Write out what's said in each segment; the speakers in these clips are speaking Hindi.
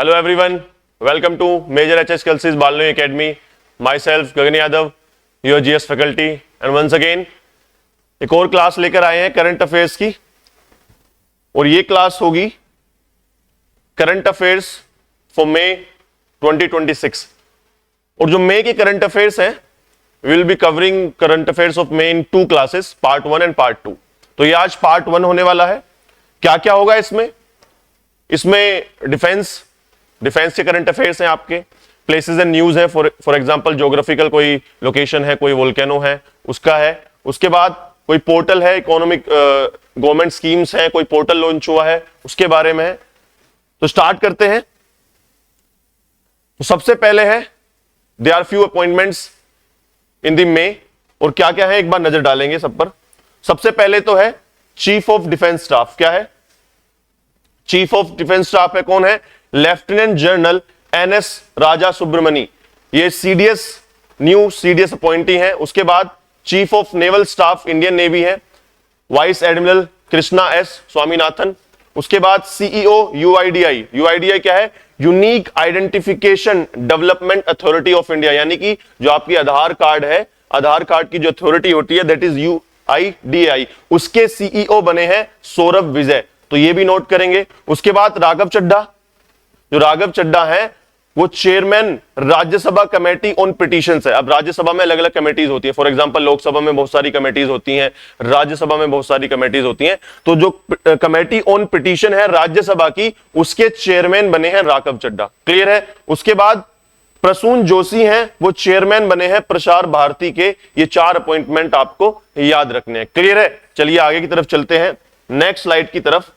Hello everyone, welcome to Major HS Kelsey's Balno Academy. Myself Gagan Yadav, your GS faculty, and once again एक और क्लास लेकर आए हैं करंट अफेयर्स की, और ये क्लास होगी करंट अफेयर्स फॉर मई 2026। और जो मई के करंट अफेयर्स हैं, we will be covering current affairs of May in 2 classes, part 1 and part 2। तो ये आज पार्ट 1 होने वाला है। क्या क्या होगा इसमें डिफेंस के करंट अफेयर्स हैं, आपके प्लेसेस एंड न्यूज है, फॉर एग्जांपल ज्योग्राफिकल कोई लोकेशन है, कोई वोल्केनो है उसका है। उसके बाद कोई पोर्टल है, इकोनॉमिक गवर्नमेंट स्कीम्स है, कोई पोर्टल लॉन्च हुआ है उसके बारे में है। तो स्टार्ट करते हैं। तो सबसे पहले है there are few appointments in the May, और क्या क्या है एक बार नजर डालेंगे सब पर। सबसे पहले तो है चीफ ऑफ डिफेंस स्टाफ। क्या है? चीफ ऑफ डिफेंस स्टाफ है, कौन है? Lieutenant general NS Raja Subramani. ये न्यू सीडीएस अपॉइंटी है। उसके बाद chief of naval staff Indian navy है, vice admiral Krishna S Swaminathan. उसके बाद CEO UIDI क्या है? Unique identification development authority of India, यानी कि जो आपकी आधार कार्ड है, आधार कार्ड की जो अथॉरिटी होती है दैट इज UIDI, उसके CEO बने हैं सौरभ विजय। तो ये भी नोट करेंगे। उसके बाद राघव चड्ढा है वो chairman Rajya Sabha committee on petitions है। अब राज्यसभा में अलग अलग कमेटीज होती है, फॉर एग्जांपल लोकसभा में बहुत सारी कमेटीज होती हैं, राज्यसभा में बहुत सारी कमेटीज होती हैं। तो जो कमेटी ऑन पिटीशन है राज्यसभा की, उसके चेयरमैन बने हैं राघव चड्ढा। क्लियर है? उसके बाद प्रसून जोशी हैं, वो चेयरमैन बने हैं प्रसार भारती के। ये 4 अपॉइंटमेंट आपको याद रखने हैं। क्लियर है? चलिए आगे की तरफ चलते हैं, नेक्स्ट स्लाइड की तरफ।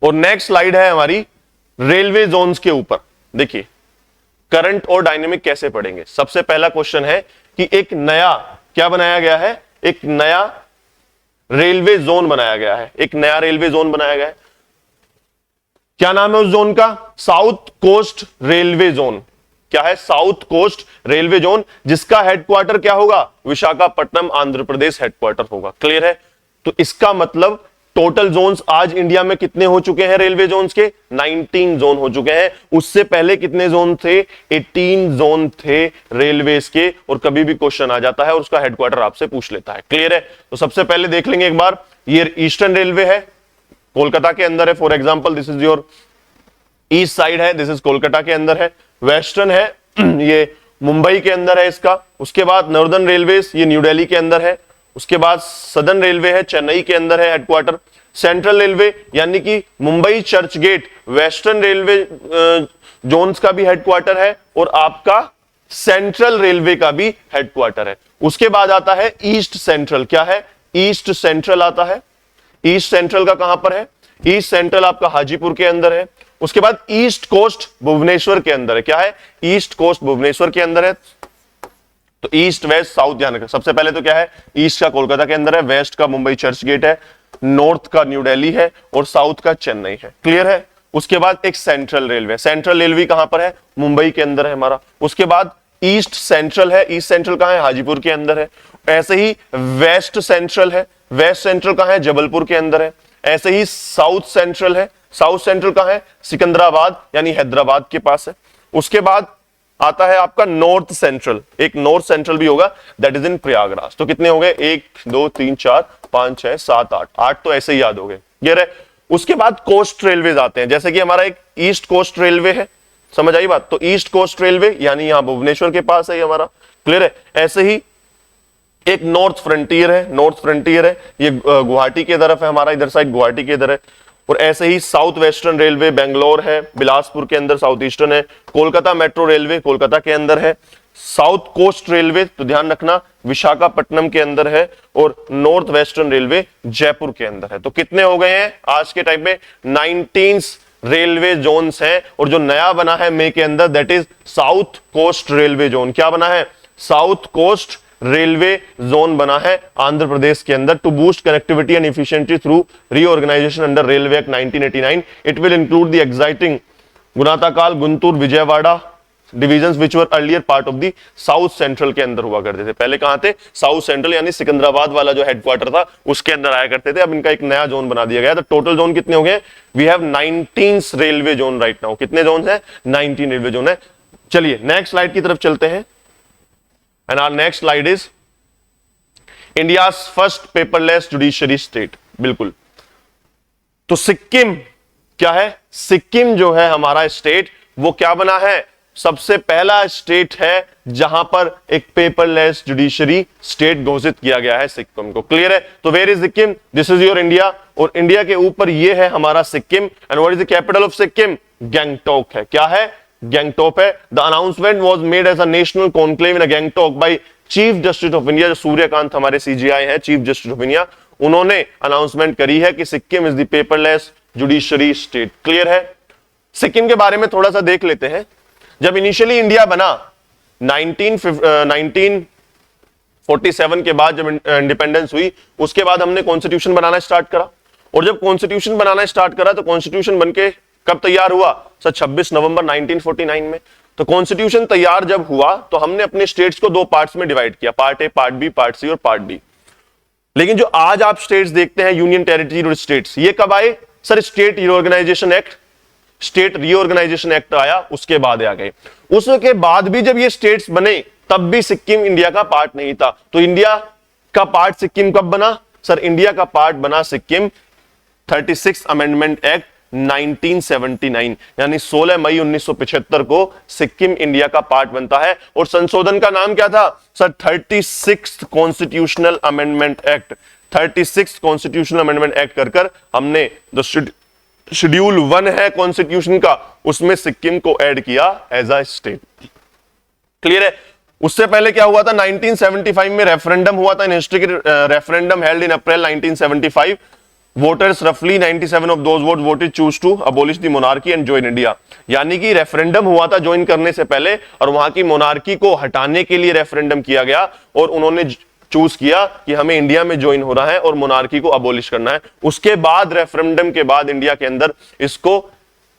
और नेक्स्ट स्लाइड है हमारी रेलवे जोन्स के ऊपर। देखिए करंट और डायनेमिक कैसे पढ़ेंगे। सबसे पहला क्वेश्चन है कि एक नया क्या बनाया गया है? एक नया रेलवे जोन बनाया गया है। एक नया रेलवे जोन बनाया गया है। क्या नाम है उस जोन का? South coast railway zone. क्या है? साउथ कोस्ट रेलवे जोन, जिसका हेडक्वार्टर क्या होगा? विशाखापट्टनम आंध्र प्रदेश हेडक्वार्टर होगा। क्लियर है? तो इसका मतलब टोटल जोन्स आज इंडिया में कितने हो चुके हैं रेलवे जोन्स के? 19 जोन हो चुके हैं। उससे पहले कितने जोन थे? 18 जोन थे रेलवेज के। और कभी भी क्वेश्चन आ जाता है और उसका हेडक्वार्टर आपसे पूछ लेता है। क्लियर है? तो सबसे पहले देख लेंगे एक बार। ये ईस्टर्न रेलवे है, कोलकाता के अंदर है। For example this is your east side है, दिस इज कोलकाता के अंदर है। वेस्टर्न है ये मुंबई के अंदर है इसका। उसके बाद नॉर्दर्न रेलवे ये न्यू दिल्ली के अंदर है। उसके बाद सदर्न रेलवे है, चेन्नई के अंदर है हेडक्वार्टर। सेंट्रल रेलवे यानी कि Mumbai Churchgate western railway zones का भी हेडक्वार्टर है, और आपका सेंट्रल रेलवे का भी हेडक्वार्टर है। उसके बाद आता है ईस्ट सेंट्रल। क्या है? ईस्ट सेंट्रल आता है। ईस्ट सेंट्रल का कहां पर है? ईस्ट सेंट्रल आपका हाजीपुर के अंदर है। उसके बाद ईस्ट कोस्ट भुवनेश्वर के अंदर है। क्या है? ईस्ट कोस्ट भुवनेश्वर के अंदर है। तो ईस्ट वेस्ट साउथ ध्यान रखें। सबसे पहले तो क्या है? ईस्ट का कोलकाता के अंदर है, वेस्ट का मुंबई चर्च गेट है, नॉर्थ का न्यू दिल्ली है, और साउथ का चेन्नई है। क्लियर है? उसके बाद एक सेंट्रल रेलवे। सेंट्रल रेलवे कहां पर है? मुंबई के अंदर है हमारा। उसके बाद ईस्ट सेंट्रल है। ईस्ट सेंट्रल कहां है? हाजीपुर के अंदर है। ऐसे ही वेस्ट सेंट्रल है। वेस्ट सेंट्रल कहां है? जबलपुर के अंदर है। ऐसे ही साउथ सेंट्रल है। साउथ सेंट्रल कहां है? सिकंदराबाद यानी हैदराबाद के पास है। उसके बाद आता है आपका नॉर्थ सेंट्रल। एक नॉर्थ सेंट्रल भी होगा, दैट इज इन प्रयागराज। तो कितने हो गए? 1 2 3 4 5 6 7 8 8 तो ऐसे ही याद हो गए। क्लियर है? उसके बाद कोस्ट रेलवे आते हैं, जैसे कि हमारा एक ईस्ट कोस्ट रेलवे है। समझ आई बात? तो ईस्ट कोस्ट रेलवे यानी यहां भुवनेश्वर के पास है हमारा। क्लियर है? ऐसे ही एक नॉर्थ फ्रंटियर है। नॉर्थ फ्रंटियर है ये गुवाहाटी की तरफ है हमारा, इधर साइड गुवाहाटी की इधर है। और ऐसे ही साउथ वेस्टर्न रेलवे बेंगलोर है, बिलासपुर के अंदर साउथ ईस्टर्न है। कोलकाता मेट्रो रेलवे कोलकाता के अंदर है। साउथ कोस्ट रेलवे तो ध्यान रखना विशाखापट्टनम के अंदर है। और नॉर्थ वेस्टर्न रेलवे जयपुर के अंदर है। तो कितने हो गए हैं आज के टाइम में? 19 रेलवे जोन्स हैं। और जो नया बना है मई के अंदर that is south coast railway zone. क्या बना है? साउथ कोस्ट रेलवे जोन बना है आंध्र प्रदेश के अंदर। To boost connectivity and efficiency through reorganisation under railway act 1989, it will include the exciting Guntakal, Guntur, Vijayawada, divisions which were earlier part of the south central के अंदर हुआ करते थे। पहले कहां थे? साउथ सेंट्रल यानी सिकंदराबाद वाला जो हेडक्वार्टर था उसके अंदर आया करते थे। अब इनका एक नया जोन बना दिया गया। तो टोटल जोन कितने हो गए? We have 19 railway zone right now. कितने जोन है? 19 रेलवे जोन है। चलिए नेक्स्ट स्लाइड की तरफ चलते हैं। And our next slide is India first paperless judiciary state. बिल्कुल, तो सिक्किम क्या है? सिक्किम जो है हमारा स्टेट वो क्या बना है? सबसे पहला स्टेट है जहां पर एक पेपरलेस जुडिशरी स्टेट घोषित किया गया है सिक्किम को। क्लियर है? तो where is Sikkim? This is your India, और इंडिया के ऊपर ये है हमारा Sikkim. And what is the capital of Sikkim? Gangtok है। क्या है? गैंगटॉक है। The announcement was made as a national conclave in Gangtok by chief justice of India. जो सूर्यकांत हमारे सीजीआई हैं, चीफ जस्टिस ऑफ इंडिया, उन्होंने अनाउंसमेंट करी है कि Sikkim is the paperless judiciary state. Clear है? सिक्किम के बारे में थोड़ा सा देख लेते हैं। जब इनिशियली इंडिया बना 1947 के बाद, जब इंडिपेंडेंस हुई, उसके बाद हमने कॉन्स्टिट्यूशन बनाना स्टार्ट करा। और जब कॉन्स्टिट्यूशन बनाना स्टार्ट करा तो कॉन्स्टिट्यूशन बनके कब तैयार हुआ? सर 26 नवंबर 1949 में। तो कॉन्स्टिट्यूशन तैयार जब हुआ तो हमने अपने स्टेट्स को दो पार्ट्स में डिवाइड किया, part A, part B, part C और पार्ट डी। लेकिन जो आज आप स्टेट्स देखते हैं, यूनियन टेरिटरी और स्टेट्स, ये कब आए? Sir state reorganisation act, state reorganisation act आया, उसके बाद आ गए। उसके बाद भी जब ये स्टेट्स बने तब भी सिक्किम इंडिया का पार्ट नहीं था। तो इंडिया का पार्ट सिक्किम कब बना? सर इंडिया का पार्ट बना सिक्किम 36 अमेंडमेंट एक्ट 1979, यानी 16 मई 1975 को सिक्किम इंडिया का पार्ट बनता है। और संशोधन का नाम क्या था? Sir 36 constitutional amendment act. 36 constitutional amendment act कर हमने जो शेड्यूल 1 है कॉन्स्टिट्यूशन का, उसमें सिक्किम को ऐड किया एज अ स्टेट। क्लियर है? उससे पहले क्या हुआ था? 1975 में रेफरेंडम हुआ था, इन हिस्ट्री के referendum held in April 1975। Voters रफली 97 of those vote voted choose to abolish the monarchy and join India. यानी कि रेफरेंडम हुआ था ज्वाइन करने से पहले, और वहां की मोनार्की को हटाने के लिए रेफरेंडम किया गया, और उन्होंने चूज किया कि हमें इंडिया में ज्वाइन हो रहा है और मोनार्की को अबॉलिश करना है। उसके बाद रेफरेंडम के बाद इंडिया के अंदर इसको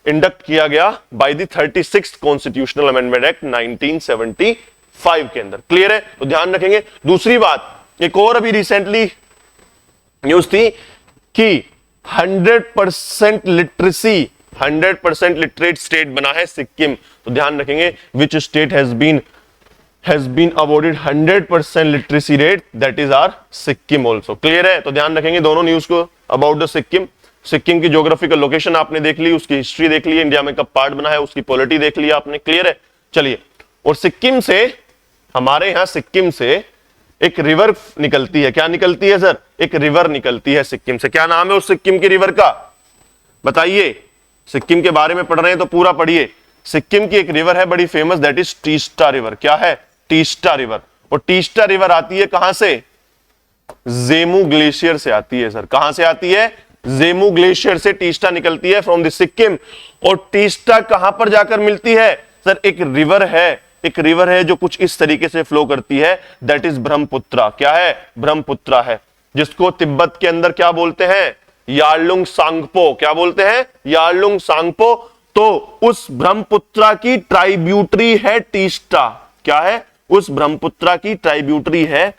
इंडक्ट किया गया by the 36th constitutional amendment act 1975 के अंदर। क्लियर है? तो ध्यान रखेंगे। दूसरी बात, एक और अभी रिसेंटली न्यूज थी कि 100% लिटरेसी, 100% लिटरेट स्टेट बना है सिक्किम। तो ध्यान रखेंगे, which state has been awarded 100% literacy rate, that is our Sikkim also. Clear है? तो ध्यान रखेंगे दोनों न्यूज को अबाउट द सिक्किम। सिक्किम की ज्योग्राफिकल लोकेशन आपने देख ली, उसकी हिस्ट्री देख ली, इंडिया में कब पार्ट बना है, उसकी पॉलिटी देख लिया आपने। क्लियर है? चलिए, और सिक्किम से, हमारे यहां सिक्किम से एक रिवर निकलती है। क्या निकलती है सर? एक रिवर निकलती है सिक्किम से। क्या नाम है उस सिक्किम की रिवर का? बताइए। सिक्किम के बारे में पढ़ रहे हैं तो पूरा पढ़िए। सिक्किम की एक रिवर है बड़ी famous, that is Teesta river. क्या है? टीस्टा रिवर। और टीस्टा रिवर आती है कहां से? जेमू ग्लेशियर से आती है सर। कहां से आती है? जेमू ग्लेशियर से टीस्टा निकलती है फ्रॉम द सिक्किम। और टीस्टा कहां पर जाकर मिलती है? सर एक रिवर है, एक रिवर है जो कुछ इस तरीके से फ्लो करती है, दैट इज ब्रह्मपुत्रा। क्या है? ब्रह्मपुत्रा है, जिसको तिब्बत के अंदर क्या बोलते हैं? यार्लुंग सांगपो। क्या बोलते हैं? यार्लुंग सांगपो। तो उस ब्रह्मपुत्रा की ट्राइब्यूटरी है टीस्टा। क्या है? उस ब्रह्मपुत्रा की ट्राइब्यूटरी है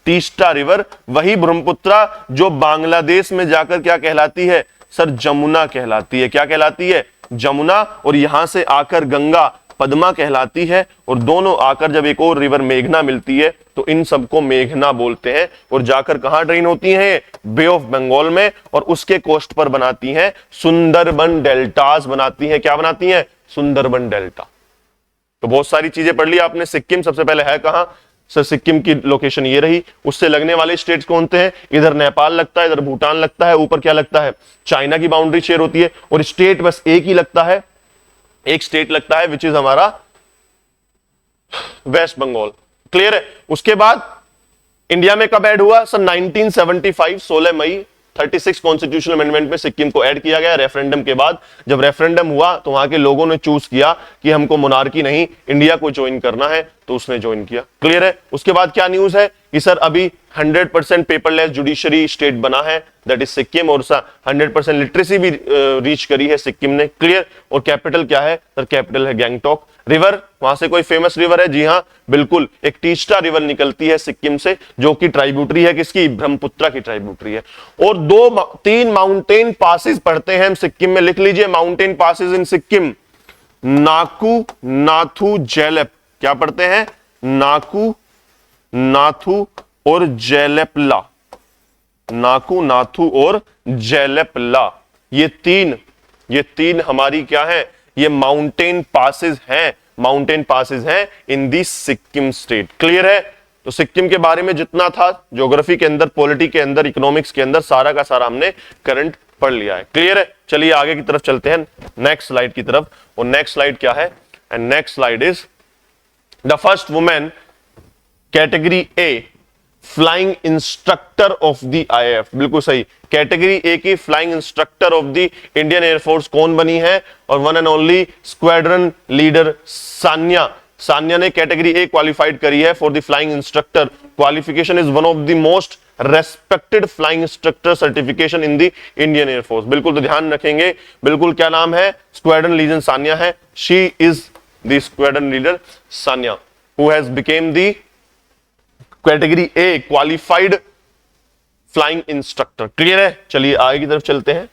टीस्टा रिवर। वही ब्रह्मपुत्रा जो बांग्लादेश में जाकर क्या कहलाती है? सर जमुना कहलाती है। क्या कहलाती है? जमुना। और यहां से आकर गंगा पद्मा कहलाती है। और दोनों आकर जब एक और रिवर मेघना मिलती है तो इन सबको मेघना बोलते हैं। और जाकर कहां ड्रेन होती हैं? बे ऑफ बंगाल में। और उसके कोस्ट पर बनाती हैं सुंदरबन डेल्टास बनाती हैं। क्या बनाती हैं? सुंदरबन डेल्टा। तो बहुत सारी चीजें पढ़ ली आपने। सिक्किम सबसे पहले है कहां? सर सिक्किम की लोकेशन ये रही। उससे लगने वाले स्टेट्स कौन से हैं? इधर नेपाल लगता है, इधर भूटान लगता है, ऊपर क्या लगता है? चाइना की बाउंड्री शेयर होती है। और स्टेट बस एक ही लगता है, एक स्टेट लगता है, विच इज हमारा वेस्ट बंगाल। क्लियर है? उसके बाद इंडिया में कब ऐड हुआ? सर 1975 16 मई 36 कॉन्स्टिट्यूशनल अमेंडमेंट में सिक्किम को ऐड किया गया रेफरेंडम के बाद। जब रेफरेंडम हुआ तो वहां के लोगों ने चूज किया कि हमको मोनार्की नहीं, इंडिया को ज्वाइन करना है, तो उसने ज्वाइन किया। क्लियर है? उसके बाद क्या न्यूज है? कि सर अभी 100% पेपरलेस जुडिशरी स्टेट बना है, दैट इज सिक्किम, और 100% लिटरेसी भी रीच करी है सिक्किम ने, क्लियर। और कैपिटल क्या है सर? कैपिटल है गैंगटॉक। रिवर, वहां से कोई फेमस रिवर है? जी हाँ बिल्कुल, एक टीस्टा रिवर निकलती है सिक्किम से, जो कि ट्राइब्यूटरी है किसकी? ब्रह्मपुत्रा की ट्राइब्यूटरी है। और 3 माउंटेन पासेस पढ़ते हैं हम सिक्किम में, लिख लीजिए mountain passes in Sikkim, Naku, Nathu, Jelep. क्या पढ़ते हैं? नाकू, नाथू और जेलेपला। नाकू, नाथू और जेलेपला, ये तीन हमारी क्या है? ये माउंटेन पासेस हैं, माउंटेन पासेस हैं इन दी सिक्किम स्टेट, क्लियर है। तो सिक्किम के बारे में जितना था ज्योग्राफी के अंदर, पॉलिटी के अंदर, इकोनॉमिक्स के अंदर, सारा का सारा हमने करंट पढ़ लिया है, क्लियर है। चलिए आगे की तरफ चलते हैं, नेक्स्ट स्लाइड की तरफ। और नेक्स्ट स्लाइड क्या है? And next slide is the first women category A flying instructor of the IAF. बिल्कुल सही, कैटेगरी ए की flying instructor of the Indian air force कौन बनी है? और one and only squadron leader Sanya. Sanya ने कैटेगरी ए क्वालिफाइड करी है for the flying instructor. Qualification is one of the most respected flying instructor certification in the Indian air force. बिल्कुल, तो ध्यान रखेंगे, बिल्कुल क्या नाम है? स्क्वाड्रन लीडर सान्या है। She is the squadron leader Sanya who has become the category A qualified flying instructor, clear है। चलिए आगे की तरफ चलते हैं।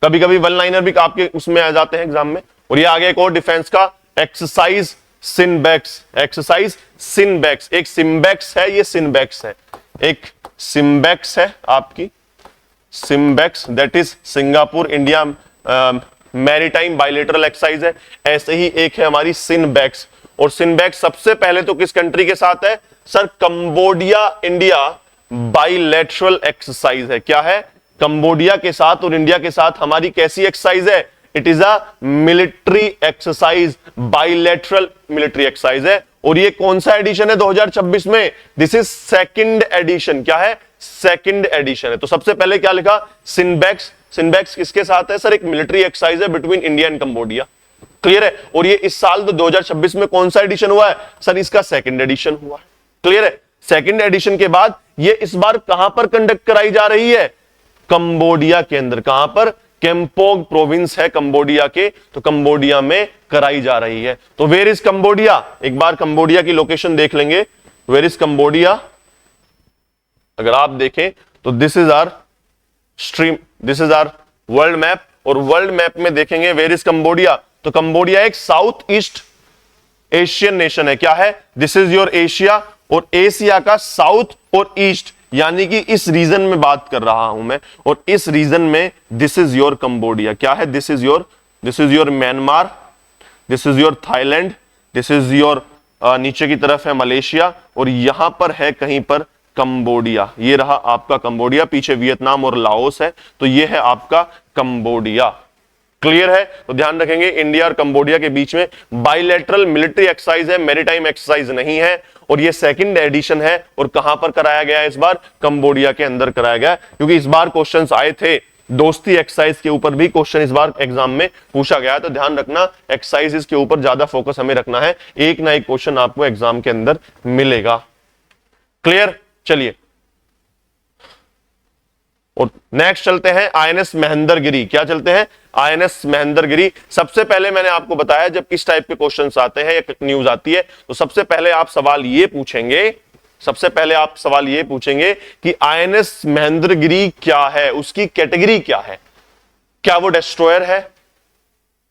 कभी कभी वन लाइनर भी आपके उसमें आ जाते हैं एग्जाम में। और ये आगे एक और डिफेंस का एक्सरसाइज सिनबैक्स, एक्सरसाइज सिनबैक्स। एक सिम्बैक्स है, ये सिनबैक्स है, एक सिम्बैक्स है आपकी, SIMBEX that is Singapore India maritime bilateral exercise है। ऐसे ही एक है हमारी सिनबैक्स। और सिनबैक्स सबसे पहले तो किस कंट्री के साथ है sir? Cambodia India bilateral exercise है। क्या है? कंबोडिया के साथ और इंडिया के साथ हमारी कैसी एक्सरसाइज है? It is a military exercise, bilateral military exercise है। और ये कौन सा एडिशन है 2026 में? This is second edition. क्या है? सेकंड एडिशन है। तो सबसे पहले क्या लिखा? सिनबैक्स। सिनबैक्स किसके साथ है सर? एक मिलिट्री एक्सरसाइज है between India and Cambodia, clear है। और ये इस साल तो 2026 में कौन सा एडिशन हुआ है सर? इसका सेकंड एडिशन हुआ है, क्लियर है। सेकंड एडिशन के बाद ये इस बार कहां पर कंडक्ट कराई जा रही है? कंबोडिया के अंदर। कहां पर? केम्पोंग प्रोविंस है कंबोडिया के, तो कंबोडिया में कराई जा रही है। तो वेयर इज कंबोडिया? एक बार कंबोडिया की लोकेशन देख लेंगे। Where is Cambodia? अगर आप देखें तो this is our stream, this is our world map. और वर्ल्ड मैप में देखेंगे वेयर इज कंबोडिया, तो कंबोडिया एक साउथ ईस्ट एशियन नेशन है। क्या है? दिस इज योर एशिया, और एशिया का साउथ और ईस्ट, यानी कि इस रीजन में बात कर रहा हूं मैं। और इस रीजन में दिस इज योर कंबोडिया। क्या है? This is your Myanmar, this is your Thailand, this is your नीचे की तरफ है मलेशिया, और यहां पर है कहीं पर कंबोडिया। ये रहा आपका कंबोडिया, पीछे वियतनाम और लाओस है, तो ये है आपका कंबोडिया, क्लियर है। तो ध्यान रखेंगे इंडिया और कंबोडिया के बीच में बायलैटरल मिलिट्री एक्सरसाइज है, मैरीटाइम एक्सरसाइज नहीं है। और ये सेकंड एडिशन है। और कहां पर कराया गया है इस बार? कंबोडिया के अंदर कराया गया, क्योंकि इस बार क्वेश्चंस आए थे दोस्ती एक्सरसाइज के ऊपर भी क्वेश्चन इस बार एग्जाम में पूछा गया है। तो ध्यान रखना एक्सरसाइजेस के ऊपर ज्यादा फोकस हमें रखना है, एक ना एक क्वेश्चन आपको एग्जाम के अंदर मिलेगा, क्लियर। चलिए और नेक्स्ट चलते हैं आईएनएस महेंद्रगिरी। क्या चलते हैं? आईएनएस महेंद्रगिरी। सबसे पहले मैंने आपको बताया जब किस टाइप के क्वेश्चंस आते हैं या न्यूज आती है, तो सबसे पहले आप सवाल ये पूछेंगे, सबसे पहले आप सवाल ये पूछेंगे कि आईएनएस महेंद्रगिरी क्या है, उसकी कैटेगरी क्या है। क्या वो डिस्ट्रॉयर है?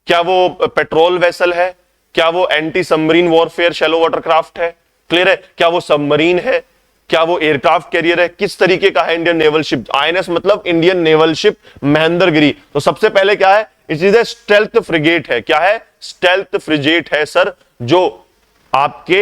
क्या वो पेट्रोल वेसल है? क्या वो anti submarine warfare shallow watercraft है? क्लियर है। क्या वो सबमरीन है? क्या वो एयरक्राफ्ट कैरियर है? किस तरीके का है इंडियन नेवल शिप? आईएनएस मतलब इंडियन नेवल शिप महेंद्रगिरी। तो सबसे पहले क्या है? It is a stealth frigate है। क्या है? स्टेल्थ फ्रिगेट है सर, जो आपके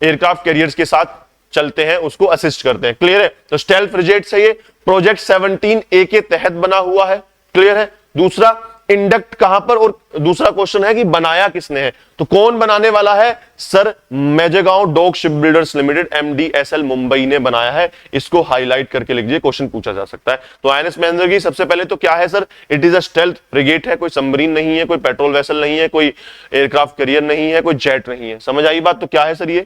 एयरक्राफ्ट कैरियर्स के साथ चलते हैं, उसको असिस्ट करते हैं, क्लियर है। तो स्टेल्थ फ्रिगेट से ये प्रोजेक्ट 17A के तहत बना हुआ है, क्लियर है। दूसरा, इंडक्ट कहां पर, और दूसरा क्वेश्चन है कि बनाया किसने है, तो कौन बनाने वाला है sir? Mazagaon dock ship builders limited MDSL Mumbai ने बनाया है। इसको हाईलाइट करके लिखिए, क्वेश्चन पूछा जा सकता है। तो आईएनएस महेंद्रगिरी सबसे पहले तो क्या है sir? It is a stealth frigate है, कोई सबमरीन नहीं है, कोई पेट्रोल वेसल नहीं है, कोई एयरक्राफ्ट कैरियर नहीं है, कोई जेट नहीं है। समझ आई बात? तो क्या है सर ये?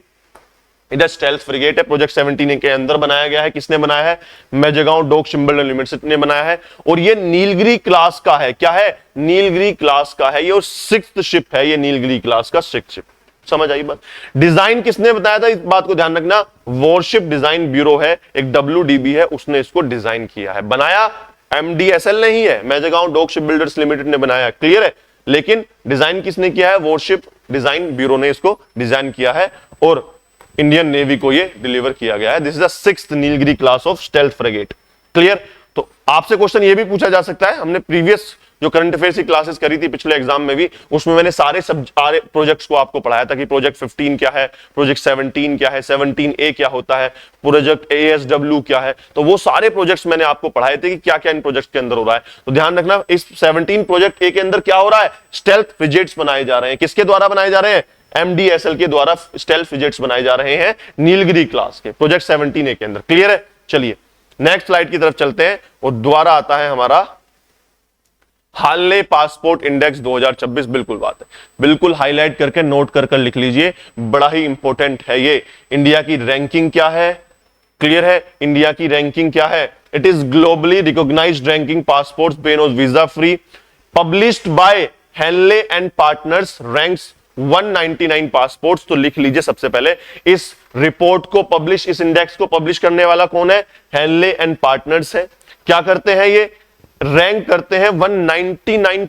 इधर स्टेल्थ फ्रिगेट है, प्रोजेक्ट 17 के अंदर बनाया गया है। किसने बनाया है? मेजगांव डोक शिपबिल्डर लिमिटेड ने बनाया है। और ये नीलगिरी क्लास का है। क्या है? नीलगिरी क्लास का है ये, और 6th शिप है ये, नीलगिरी क्लास का 6th शिप। समझ आई बात? डिजाइन किसने बताया था? इस बात को ध्यान रखना, वॉरशिप डिजाइन ब्यूरो है, एक WDB है, उसने इसको डिजाइन किया है। बनाया MDSL नहीं है, मेजगांव डोक शिप बिल्डर्स लिमिटेड ने बनाया, क्लियर है। लेकिन डिजाइन किसने किया है? वॉरशिप डिजाइन ब्यूरो ने इसको डिजाइन किया है और इंडियन नेवी को ये डिलीवर किया गया है। This is the 6th Nilgiri class of stealth frigate, clear. तो आपसे क्वेश्चन ये भी पूछा जा सकता है, हमने प्रीवियस जो करंट अफेयर्स की क्लासेस करी थी पिछले एग्जाम में भी, उसमें मैंने सारे प्रोजेक्ट्स को आपको पढ़ाया था कि प्रोजेक्ट 15 क्या है, प्रोजेक्ट 17 क्या है, 17A क्या होता है, प्रोजेक्ट ASW क्या है। तो वो सारे प्रोजेक्ट्स मैंने आपको पढ़ाए थे कि क्या क्या इन प्रोजेक्ट्स के अंदर हो रहा है। तो ध्यान रखना, इस 17 प्रोजेक्ट A के अंदर क्या हो रहा है? स्टेल्थ फ्रिगेट्स बनाए जा रहे हैं। किसके द्वारा बनाए जा रहे हैं? MDSL के द्वारा स्टेल्थ फ्रिगेट्स बनाए जा रहे हैं नीलगिरी क्लास के, प्रोजेक्ट 17A के अंदर, क्लियर है। चलिए नेक्स्ट स्लाइड की तरफ चलते हैं और दोबारा आता है हमारा हार्ले पासपोर्ट इंडेक्स 2026। बिल्कुल बात है, बिल्कुल हाईलाइट करके नोट कर लिख लीजिए, बड़ा ही इंपॉर्टेंट है ये। इंडिया की रैंकिंग क्या है? क्लियर है, इंडिया की रैंकिंग क्या है? It is globally recognised ranking passports pen of visa free, published by Henley and partners, ranks 199 passports. तो लिख लीजिए सबसे पहले, इस रिपोर्ट को पब्लिश, इस इंडेक्स को पब्लिश करने वाला कौन है? हेनले एंड पार्टनर्स है। क्या करते हैं ये? रैंक करते हैं 199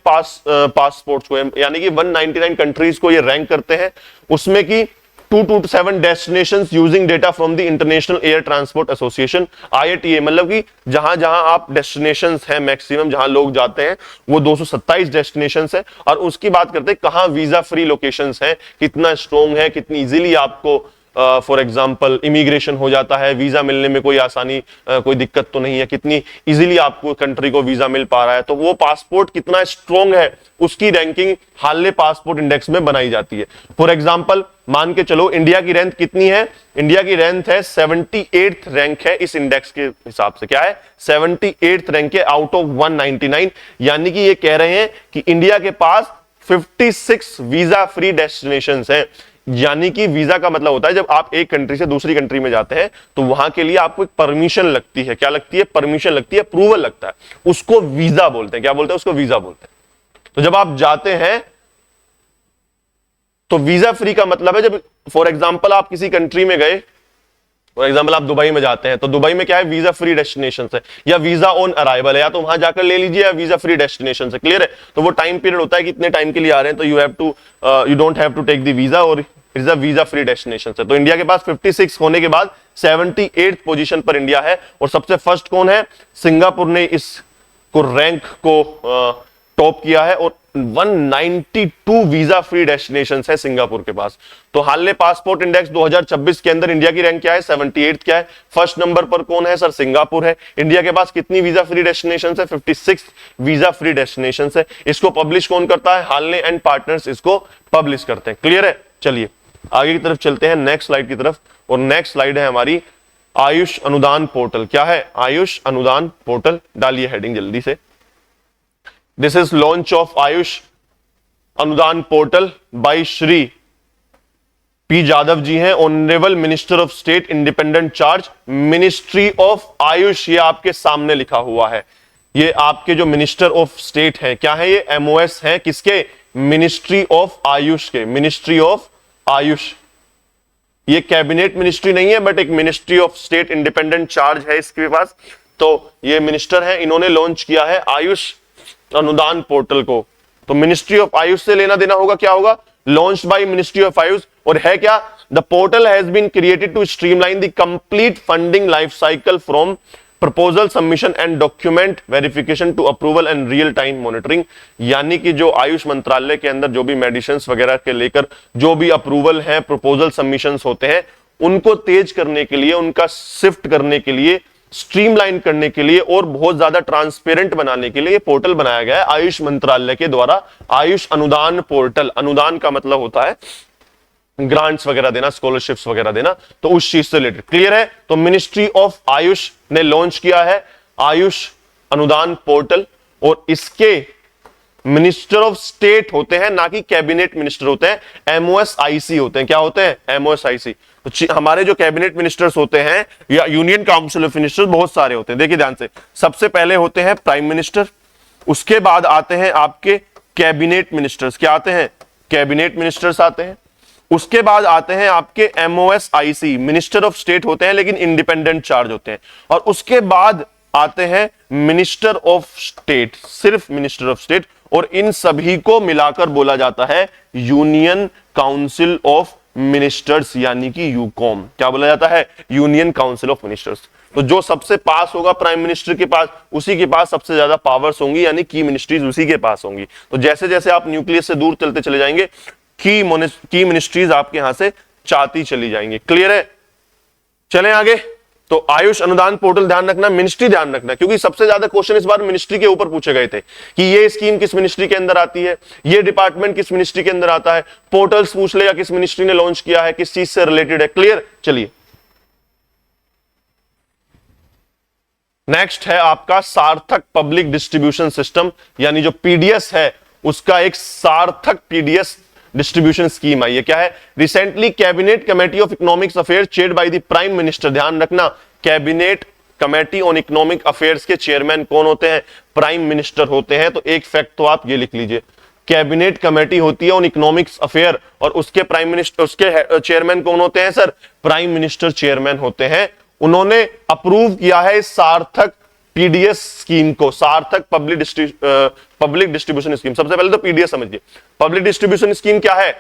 पासपोर्ट्स को, यानी कि 199 कंट्रीज को ये रैंक करते हैं। उसमें की 227 destinations using data from the international air transport association, IATA। मतलब कि जहां जहां आप डेस्टिनेशंस हैं, मैक्सिमम जहां लोग जाते हैं वो 227 डेस्टिनेशंस है। और उसकी बात करते हैं कहां वीजा फ्री लोकेशंस हैं, कितना स्ट्रॉन्ग है, कितनी इजीली आपको फॉर एग्जाम्पल इमिग्रेशन हो जाता है, वीजा मिलने में कोई आसानी, कोई दिक्कत तो नहीं है, कितनी इजीली आपको कंट्री को वीजा मिल पा रहा है। तो वो पासपोर्ट कितना स्ट्रॉन्ग है उसकी रैंकिंग हार्ले पासपोर्ट इंडेक्स में बनाई जाती है। फॉर एग्जाम्पल मान के चलो इंडिया की रैंक कितनी है? इंडिया की रैंक है 78th रैंक है इस इंडेक्स के हिसाब से। क्या है? 78th रैंक है आउट ऑफ 199। यानी कि ये कह रहे हैं कि इंडिया के पास 56 वीजा फ्री डेस्टिनेशंस हैं। यानी कि वीजा का मतलब होता है जब आप एक कंट्री से दूसरी कंट्री में जाते हैं तो वहां के लिए आपको एक परमिशन लगती है। क्या लगती है? परमिशन लगती है, अप्रूवल लगता है, उसको वीजा बोलते हैं। क्या बोलते हैं? उसको वीजा बोलते हैं। तो जब आप जाते हैं तो वीजा फ्री का मतलब है, जब फॉर एग्जांपल आप किसी कंट्री में गए, फॉर एग्जांपल आप दुबई में जाते हैं, तो दुबई में क्या है? वीजा फ्री डेस्टिनेशन है, या वीजा ऑन अराइवल है, या तो वहां जाकर ले लीजिए, या वीजा फ्री डेस्टिनेशन है, क्लियर है। तो वो टाइम पीरियड होता है कि इतने टाइम के लिए आ रहे हैं, तो you don't have to take the visa, और it's a visa free destination है। तो इंडिया के पास 56 होने के बाद 78th पोजीशन पर इंडिया है। और सबसे फर्स्ट कौन है? सिंगापुर ने इसको रैंक को टॉप किया है, और 192 वीजा फ्री डेस्टिनेशंस है सिंगापुर के पास। तो हार्ले पासपोर्ट इंडेक्स 2026 के अंदर इंडिया की रैंक क्या है? 78th क्या है? फर्स्ट नंबर पर कौन है सर? सिंगापुर है। इंडिया के पास कितनी वीजा फ्री डेस्टिनेशंस है? 56 वीजा फ्री डेस्टिनेशंस है। इसको पब्लिश कौन करता है? हार्ले एंड पार्टनर्स इसको पब्लिश करते हैं, क्लियर है। चलिए आगे की तरफ चलते हैं, नेक्स्ट स्लाइड की तरफ। और नेक्स्ट स्लाइड है हमारी आयुष अनुदान पोर्टल। क्या है? आयुष अनुदान पोर्टल। डालिए हेडिंग जल्दी से। This is launch of Ayush Anudan portal by Shri P Jadhav ji हैं, honourable minister of state independent charge, ministry of Ayush. ये आपके सामने लिखा हुआ है, ये आपके जो मिनिस्टर ऑफ स्टेट है, क्या है ये? MOS है। किसके? मिनिस्ट्री ऑफ आयुष के, मिनिस्ट्री ऑफ आयुष। ये कैबिनेट मिनिस्ट्री नहीं है, बट एक ministry of state independent charge है इसके पास। तो ये मिनिस्टर है, इन्होंने लॉन्च किया है आयुष अनुदान पोर्टल को। तो मिनिस्ट्री ऑफ आयुष से लेना देना होगा, क्या होगा? Launched by ministry of AYUSH. और है क्या? The portal has been created to streamline the complete funding life cycle from proposal submission and document verification to approval and real time monitoring. यानी कि जो आयुष मंत्रालय के अंदर जो भी मेडिसिन वगैरह के लेकर जो भी अप्रूवल है, प्रपोजल सबमिशंस होते हैं, उनको तेज करने के लिए, उनका शिफ्ट करने के लिए, स्ट्रीमलाइन करने के लिए और बहुत ज्यादा ट्रांसपेरेंट बनाने के लिए पोर्टल बनाया गया है आयुष मंत्रालय के द्वारा। आयुष अनुदान पोर्टल, अनुदान का मतलब होता है ग्रांट्स वगैरह देना, स्कॉलरशिप्स वगैरह देना, तो उस चीज से रिलेटेड, क्लियर है। तो मिनिस्ट्री ऑफ आयुष ने लॉन्च किया है आयुष अनुदान पोर्टल, और इसके मिनिस्टर ऑफ स्टेट होते हैं, ना कि कैबिनेट मिनिस्टर होते हैं, MOSIC होते हैं। क्या होते हैं? MOSIC। तो हमारे जो कैबिनेट मिनिस्टर्स होते हैं या यूनियन काउंसिल ऑफ मिनिस्टर्स बहुत सारे होते हैं। देखिए ध्यान से, सबसे पहले होते हैं प्राइम मिनिस्टर, उसके बाद आते हैं आपके कैबिनेट मिनिस्टर्स। क्या आते हैं? कैबिनेट मिनिस्टर्स आते हैं। उसके बाद आते हैं आपके MOSIC, मिनिस्टर ऑफ स्टेट होते हैं लेकिन इंडिपेंडेंट चार्ज होते हैं। और उसके बाद आते हैं मिनिस्टर ऑफ स्टेट, सिर्फ मिनिस्टर ऑफ स्टेट, और इन सभी को मिलाकर बोला जाता है यूनियन काउंसिल ऑफ मिनिस्टर्स, यानी कि यूकॉम। क्या बोला जाता है? Union council of ministers. तो जो सबसे पास होगा प्राइम मिनिस्टर के पास, उसी के पास सबसे ज्यादा पावर्स होंगी, यानी की मिनिस्ट्रीज उसी के पास होंगी। तो जैसे जैसे आप न्यूक्लियस से दूर चलते चले जाएंगे, की मिनिस्ट्रीज आपके यहां से चाहती चली जाएंगी। क्लियर है? चलें आगे। तो आयुष अनुदान पोर्टल ध्यान रखना, मिनिस्ट्री ध्यान रखना, क्योंकि सबसे ज्यादा क्वेश्चन इस बार मिनिस्ट्री के ऊपर पूछे गए थे कि ये स्कीम किस मिनिस्ट्री के अंदर आती है, ये डिपार्टमेंट किस मिनिस्ट्री के अंदर आता है। पोर्टल्स पूछ लेगा किस मिनिस्ट्री ने लॉन्च किया है, किस चीज से रिलेटेड है। क्लियर? चलिए नेक्स्ट है आपका सार्थक पब्लिक डिस्ट्रीब्यूशन सिस्टम, यानी जो PDS है उसका एक सार्थक PDS डिस्ट्रीब्यूशन स्कीम आई है। क्या है? Recently cabinet committee of economics affairs chaired by the prime minister. ध्यान रखना, cabinet committee on economic affairs के चेयरमैन कौन होते हैं? प्राइम मिनिस्टर होते हैं। तो एक फैक्ट तो आप ये लिख लीजिए, कैबिनेट कमेटी होती है ऑन इकोनॉमिक्स अफेयर और उसके प्राइम मिनिस्टर, उसके चेयरमैन कौन होते हैं सर? प्राइम मिनिस्टर चेयरमैन होते हैं। उन्होंने अप्रूव किया है इस सार्थक PDS स्कीम को, सार्थक पब्लिक डिस्ट्रीब्यूशन स्कीम। सबसे पहले तो PDS समझिए। पब्लिक डिस्ट्रीब्यूशन स्कीम क्या है?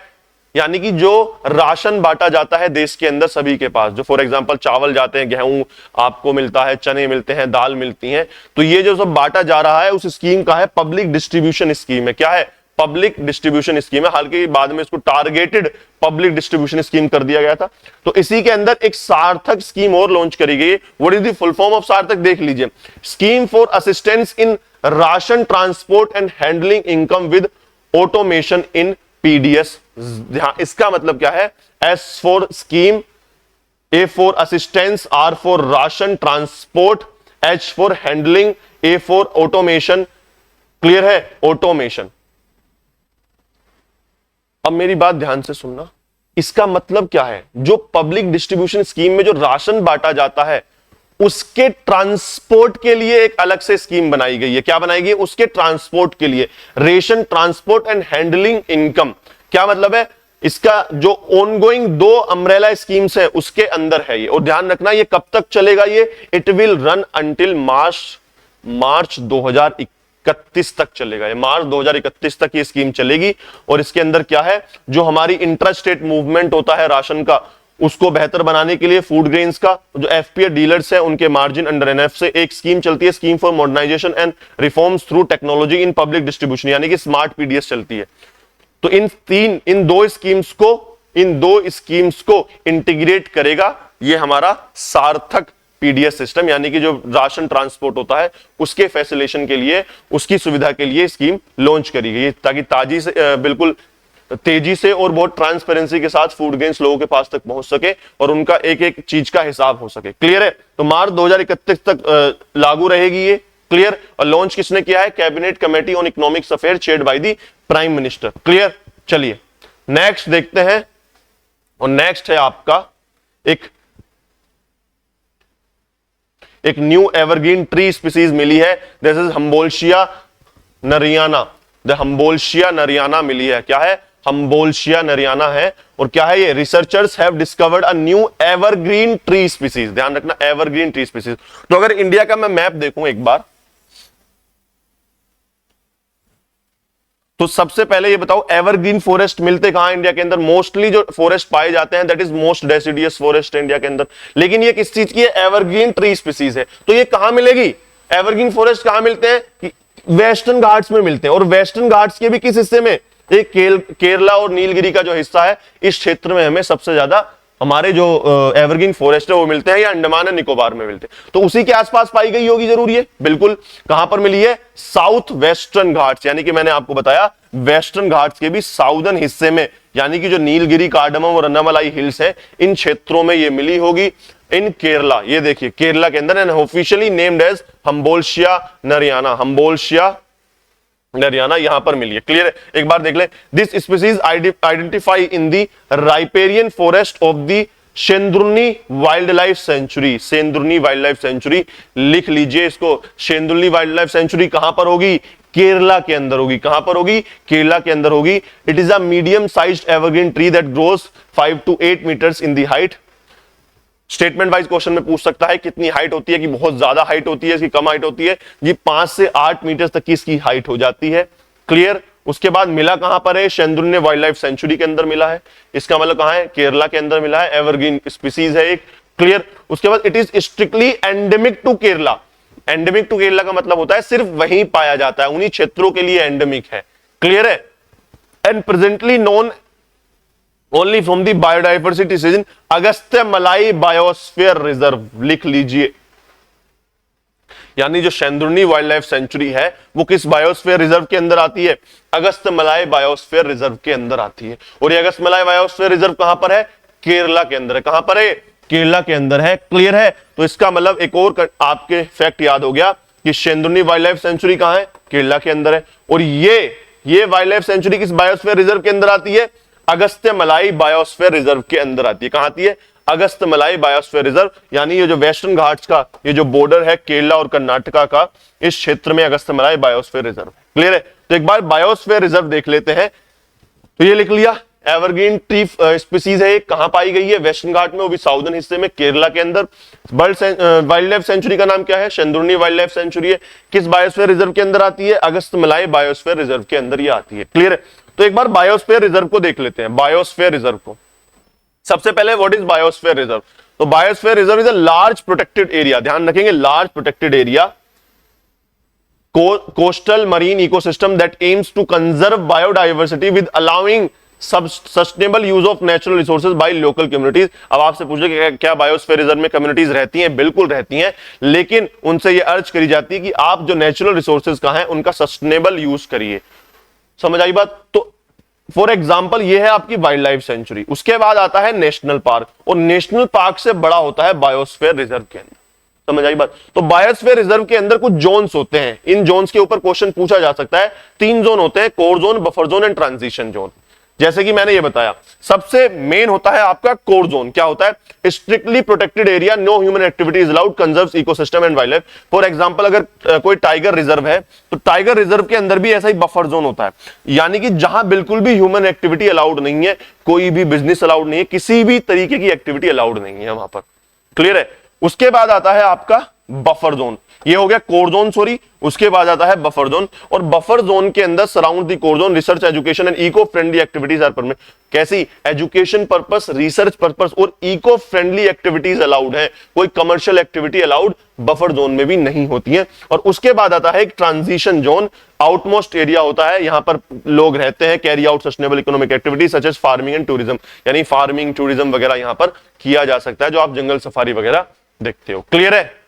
यानी कि जो राशन बांटा जाता है देश के अंदर सभी के पास, जो फॉर एग्जांपल चावल जाते हैं, गेहूं आपको मिलता है, चने मिलते हैं, दाल मिलती हैं, तो ये जो सब बांटा जा रहा है उस स्कीम का है पब्लिक डिस्ट्रीब्यूशन स्कीम है। क्या है? पब्लिक डिस्ट्रीब्यूशन स्कीम है। हालांकि बाद में इसको टारगेटेड पब्लिक डिस्ट्रीब्यूशन स्कीम कर दिया गया था। तो इसी के अंदर एक सार्थक स्कीम और लॉन्च करी गई। What is the full form of सार्थक? देख लीजिए, scheme for assistance in ration transport and handling income with automation in PDS। इसका मतलब क्या है? S for scheme, A for assistance, R for ration transport, H for handling, A for automation. Clear है? ऑटोमेशन। अब मेरी बात ध्यान से सुनना, इसका मतलब क्या है? जो पब्लिक डिस्ट्रीब्यूशन स्कीम में जो राशन बांटा जाता है उसके ट्रांसपोर्ट के लिए एक अलग से स्कीम बनाई गई है। क्या बनाई गई? उसके ट्रांसपोर्ट के लिए, ration transport and handling income. क्या मतलब है? इसका जो ऑनगोइंग 2 अम्ब्रेला स्कीम्स है उसके अंदर है ये। और ध्यान रखना, ये कब तक चलेगा? ये it will run until March 2031 तक चलेगा। ये मार्च 2031 तक ये स्कीम चलेगी। और इसके अंदर क्या है? जो हमारी इंट्रा स्टेट मूवमेंट होता है राशन का, उसको बेहतर बनाने के लिए फूड ग्रेन्स का जो FPA डीलर्स है उनके मार्जिन अंडर NF से एक स्कीम चलती है, scheme for modernisation and reforms through technology in public distribution, यानी कि स्मार्ट PDS चलती है। तो इन दो स्कीम्स को इंटीग्रेट करेगा ये हमारा सार्थक PDS सिस्टम, यानी कि जो राशन ट्रांसपोर्ट होता है उसके फैसिलिटेशन के लिए, उसकी सुविधा के लिए स्कीम लॉन्च करी गई, ताकि बिल्कुल तेजी से और बहुत ट्रांसपेरेंसी के साथ फूड ग्रेन्स लोगों के पास तक पहुंच सके और उनका एक एक चीज का हिसाब हो सके। क्लियर है? तो मार्च 2031 तक लागू रहेगी ये। क्लियर? और लॉन्च किसने किया है? Cabinet committee on economics affair chaired by the prime minister. Clear? चलिए नेक्स्ट देखते हैं। और नेक्स्ट है आपका एक न्यू एवरग्रीन ट्री स्पीसीज मिली है। This is Humboldtia nariana. The Humboldtia nariana मिली है। क्या है? हम्बोल्शिया नरियाना है। और क्या है ये? Researchers have discovered a new evergreen tree species. ध्यान रखना, एवरग्रीन ट्री स्पीसीज। तो अगर इंडिया का मैं मैप देखूं एक बार, तो सबसे पहले ये बताओ एवरग्रीन फॉरेस्ट मिलते कहां इंडिया के अंदर? मोस्टली जो फॉरेस्ट पाए जाते हैं that is most deciduous forest India के अंदर। लेकिन ये किस चीज की है? एवरग्रीन ट्री स्पीसीज है। तो ये कहां मिलेगी? एवरग्रीन फॉरेस्ट कहां मिलते हैं? वेस्टर्न घाट्स में मिलते हैं। और वेस्टर्न घाट्स के भी किस हिस्से में? एक केरला और नीलगिरी का जो हिस्सा है, इस क्षेत्र में हमें सबसे ज्यादा हमारे जो एवरग्रीन फॉरेस्ट है वो मिलते हैं, या अंडमान एंड निकोबार में मिलते हैं। तो उसी के आसपास पाई गई होगी जरूरी है। बिल्कुल। कहां पर मिली है? साउथ वेस्टर्न घाट्स, यानी कि मैंने आपको बताया वेस्टर्न घाट्स के भी साउदर्न हिस्से में, यानी कि जो नीलगिरी, कार्डमम और अन्नामलाई हिल्स है, इन क्षेत्रों में ये मिली होगी। इन केरला, ये देखिए केरला के अंदर, and officially named as Humboldtia nariana. Humboldtia Haryana यहां पर मिली है। क्लियर है, एक बार देख ले। This species identify in the riparian forest of the Shendurney wildlife sanctuary. Shendurney wildlife sanctuary लिख लीजिए इसको। शेंद्रुनी वाइल्ड लाइफ सेंचुरी कहां पर होगी? केरला के अंदर होगी। कहां पर होगी? केरला के अंदर होगी। It is a medium sized evergreen tree that grows 5 to 8 metres in the height. Statement wise question में पूछ सकता है कितनी हाइट होती है, कि बहुत ज्यादा हाइट होती है, इसकी कम हाइट होती है। जी 5 से 8 मीटर तक की इसकी हाइट हो जाती है। क्लियर। उसके बाद मिला कहां पर है? शेंद्रुनी वाइल्ड लाइफ सेंचुरी के अंदर मिला है। इसका मतलब कहां है? केरला के अंदर मिला है। एवरग्रीन स्पीसीज है एक। क्लियर। उसके बाद it is strictly endemic to Kerala. Endemic to Kerala का मतलब होता है सिर्फ वहीं पाया जाता है, उन्हीं क्षेत्रों के लिए एंडेमिक है। क्लियर है। And presently known only from the biodiversity season Agasthyamalai biosphere reserve. लिख लीजिए, यानी जो शेंद्रुनी वाइल्ड लाइफ सेंचुरी है वो किस बायोस्फीयर रिजर्व के अंदर आती है? अगस्त्यमलाई बायोस्फीयर रिजर्व के अंदर आती है। और ये अगस्त्यमलाई बायोस्फीयर रिजर्व कहां पर है? केरला के अंदर है। कहां पर है? केरला के अंदर है। क्लियर है। तो इसका मतलब एक और आपके फैक्ट याद हो गया कि शेंद्रुनी वाइल्ड लाइफ सेंचुरी कहां है? केरला के अंदर है। और ये वाइल्ड लाइफ सेंचुरी किस बायोस्फीयर रिजर्व के अंदर आती है? अगस्त्यमलाई बायोस्फीयर रिजर्व के अंदर आती है। कहां आती है? Agasthyamalai biosphere reserve. यानी ये जो वेस्टर्न घाट्स का ये जो बॉर्डर है केरला और कर्नाटका का, इस क्षेत्र में अगस्त्यमलाई बायोस्फीयर रिजर्व है। क्लियर है। तो एक बार बायोस्फीयर रिजर्व देख लेते हैं। तो ये लिख लिया, एवरग्रीन ट्री स्पीसीज है, कहां पाई गई है? वेस्टर्न घाट में, वो भी साउदर्न हिस्से में, केरला के अंदर। वाइल्ड लाइफ सेंचुरी का नाम क्या है? शेंद्रुनी वाइल्ड लाइफ सेंचुरी है। किस बायोस्फीयर रिजर्व के अंदर आती है? अगस्त्यमलाई बायोस्फीयर रिजर्व के अंदर ये आती है। क्लियर है। तो एक बार बायोस्फीयर रिजर्व को देख लेते हैं। बायोस्फीयर रिजर्व को सबसे पहले व्हाट इज बायोस्फीयर रिजर्व? तो biosphere reserve is a large protected area. ध्यान रखेंगे, large protected area coastal marine ecosystem that aims to conserve biodiversity with allowing sustainable use of natural resources by local communities. अब आपसे पूछ रहे क्या बायोस्फीयर रिजर्व में कम्युनिटीज रहती हैं? बिल्कुल रहती हैं, लेकिन उनसे यह अर्ज करी जाती है कि आप जो नेचुरल रिसोर्सेज का है उनका सस्टेनेबल यूज करिए। समझ आई बात? तो फॉर एग्जाम्पल ये है आपकी वाइल्ड लाइफ सेंचुरी। उसके बाद आता है नेशनल पार्क, और नेशनल पार्क से बड़ा होता है बायोस्फीयर रिजर्व के अंदर। समझ आई बात? तो बायोस्फीयर रिजर्व के अंदर कुछ जोन्स होते हैं। इन जोन्स के ऊपर क्वेश्चन पूछा जा सकता है। 3 जोन होते हैं, core zone, buffer zone and transition zone. जैसे कि मैंने ये बताया, सबसे मेन होता है आपका कोर जोन। क्या होता है? Strictly protected area, no human activity is allowed, conserves ecosystem and wildlife. For example अगर कोई टाइगर रिजर्व है तो टाइगर रिजर्व के अंदर भी ऐसा ही बफर जोन होता है, यानी कि जहां बिल्कुल भी ह्यूमन एक्टिविटी अलाउड नहीं है, कोई भी बिजनेस अलाउड नहीं है, किसी भी तरीके की एक्टिविटी अलाउड नहीं है वहां पर। क्लियर है। उसके बाद आता है आपका बफर जोन। ये हो गया कोर जोन, सॉरी। उसके बाद आता है बफर जोन, और बफर जोन के अंदर surround the core zone research, education and eco friendly activities are permitted. कैसी? एजुकेशन पर्पस, रिसर्च पर्पस और इको फ्रेंडली एक्टिविटीज अलाउड है। कोई commercial activity allowed buffer zone में भी नहीं होती है। और उसके बाद आता है एक ट्रांजिशन जोन। आउटमोस्ट एरिया होता है, यहां पर लोग रहते हैं, carry out sustainable economic activity such as farming and tourism, यानी फार्मिंग, टूरिज्म वगैरह यहां पर किया जा सकता है, जो आप जंगल सफारी वगैरह देखते हो। क्लियर है।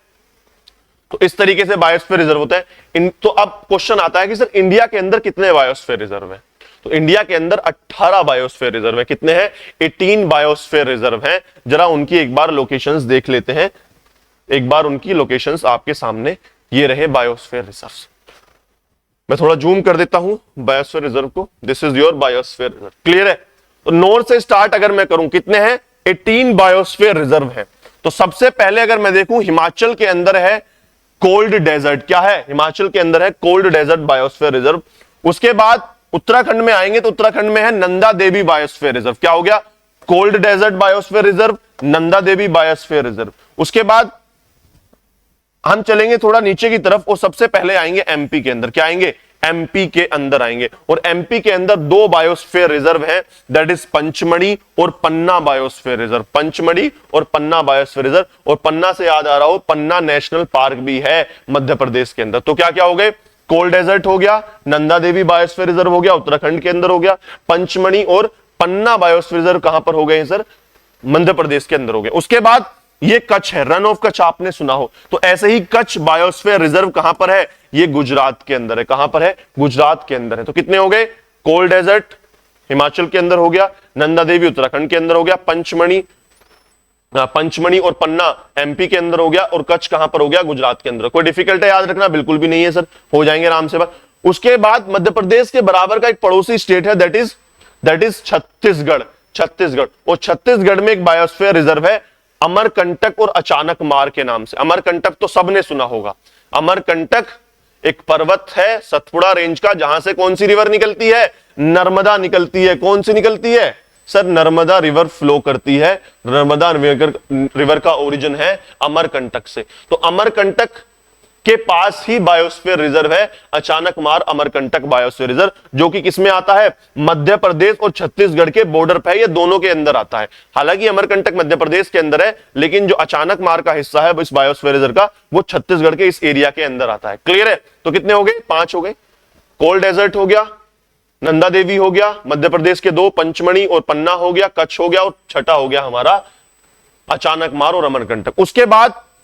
तो इस तरीके से बायोस्फीयर रिजर्व होता है। तो अब क्वेश्चन आता है कि सर इंडिया के अंदर कितने बायोस्फीयर रिजर्व है? तो इंडिया के अंदर 18 बायोस्फीयर रिजर्व है। कितने हैं? 18 बायोस्फीयर रिजर्व हैं। जरा उनकी एक बार लोकेशंस देख लेते हैं। एक बार उनकी लोकेशंस आपके सामने ये रहे बायोस्फीयर रिजर्व। मैं थोड़ा जूम कर देता हूं बायोस्फीयर रिजर्व को। This is your biosphere reserve. Clear है। तो नॉर्थ से स्टार्ट अगर मैं करूं, कितने हैं? 18 बायोस्फीयर रिजर्व है। तो सबसे पहले अगर मैं देखूं, हिमाचल के अंदर है कोल्ड डेजर्ट। क्या है? हिमाचल के अंदर है कोल्ड डेजर्ट बायोस्फीयर रिजर्व। उसके बाद उत्तराखंड में आएंगे तो उत्तराखंड में है नंदा देवी बायोस्फीयर रिजर्व। क्या हो गया? Cold desert biosphere reserve, Nanda Devi biosphere reserve. उसके बाद हम चलेंगे थोड़ा नीचे की तरफ और सबसे पहले आएंगे एमपी के अंदर। क्या आएंगे? एमपी के अंदर आएंगे, और एमपी के अंदर 2 बायोस्फीयर रिजर्व है, दैट इज पंचमढ़ी और पन्ना बायोस्फीयर रिजर्व। पंचमढ़ी और पन्ना बायोस्फीयर रिजर्व। और पन्ना से याद आ रहा हो, पन्ना नेशनल पार्क भी है मध्य प्रदेश के अंदर। तो क्या क्या हो गए? कोल्ड डेजर्ट हो गया, नंदा देवी बायोस्फीयर रिजर्व हो गया, उत्तराखंड के अंदर हो गया, पंचमढ़ी और पन्ना बायोस्फीयर रिजर्व कहां पर हो गए सर? मध्य प्रदेश के अंदर हो गए। उसके बाद ये कच्छ है, रन ऑफ कच्छ आपने सुना हो, तो ऐसे ही कच्छ बायोस्फीयर रिजर्व कहां पर है? ये गुजरात के अंदर है। कहां पर है? गुजरात के अंदर है। तो कितने हो गए? कोल्ड डेजर्ट हिमाचल के अंदर हो गया, नंदा देवी उत्तराखंड के अंदर हो गया, पंचमढ़ी और पन्ना एमपी के अंदर हो गया, और कच्छ कहां पर हो गया? गुजरात के अंदर। कोई डिफिकल्ट है याद रखना? बिल्कुल भी नहीं है सर, हो जाएंगे आराम से बात। उसके बाद मध्य प्रदेश के बराबर का एक पड़ोसी स्टेट है, दैट इज छत्तीसगढ़। छत्तीसगढ़, और छत्तीसगढ़ में एक बायोस्फीयर रिजर्व है अमरकंटक और अचानक मार के नाम से। अमरकंटक तो सबने सुना होगा। अमरकंटक एक पर्वत है सतपुड़ा रेंज का, जहां से कौन सी रिवर निकलती है? नर्मदा निकलती है। कौन सी निकलती है सर? नर्मदा रिवर फ्लो करती है। नर्मदा रिवर का ओरिजिन है अमरकंटक से। तो अमरकंटक के पास ही बायोस्फीयर रिजर्व है अचानक मार अमरकंटक बायोस्फीयर रिजर्व, जो कि किसमें आता है? मध्य प्रदेश और छत्तीसगढ़ के बॉर्डर पे है, ये दोनों के अंदर आता है। हालांकि अमरकंटक मध्य प्रदेश के अंदर है, लेकिन जो अचानक मार का हिस्सा है इस बायोस्फीयर रिजर्व का, वो छत्तीसगढ़ के इस एरिया के अंदर आता है। क्लियर है? तो कितने हो गए? 5 हो गए। कोल्ड डेजर्ट हो गया, नंदा देवी हो गया, मध्य प्रदेश के 2, पंचमढ़ी और पन्ना हो गया, कच्छ हो गया, और छठा हो गया हमारा अचानक मार और अमरकंटक।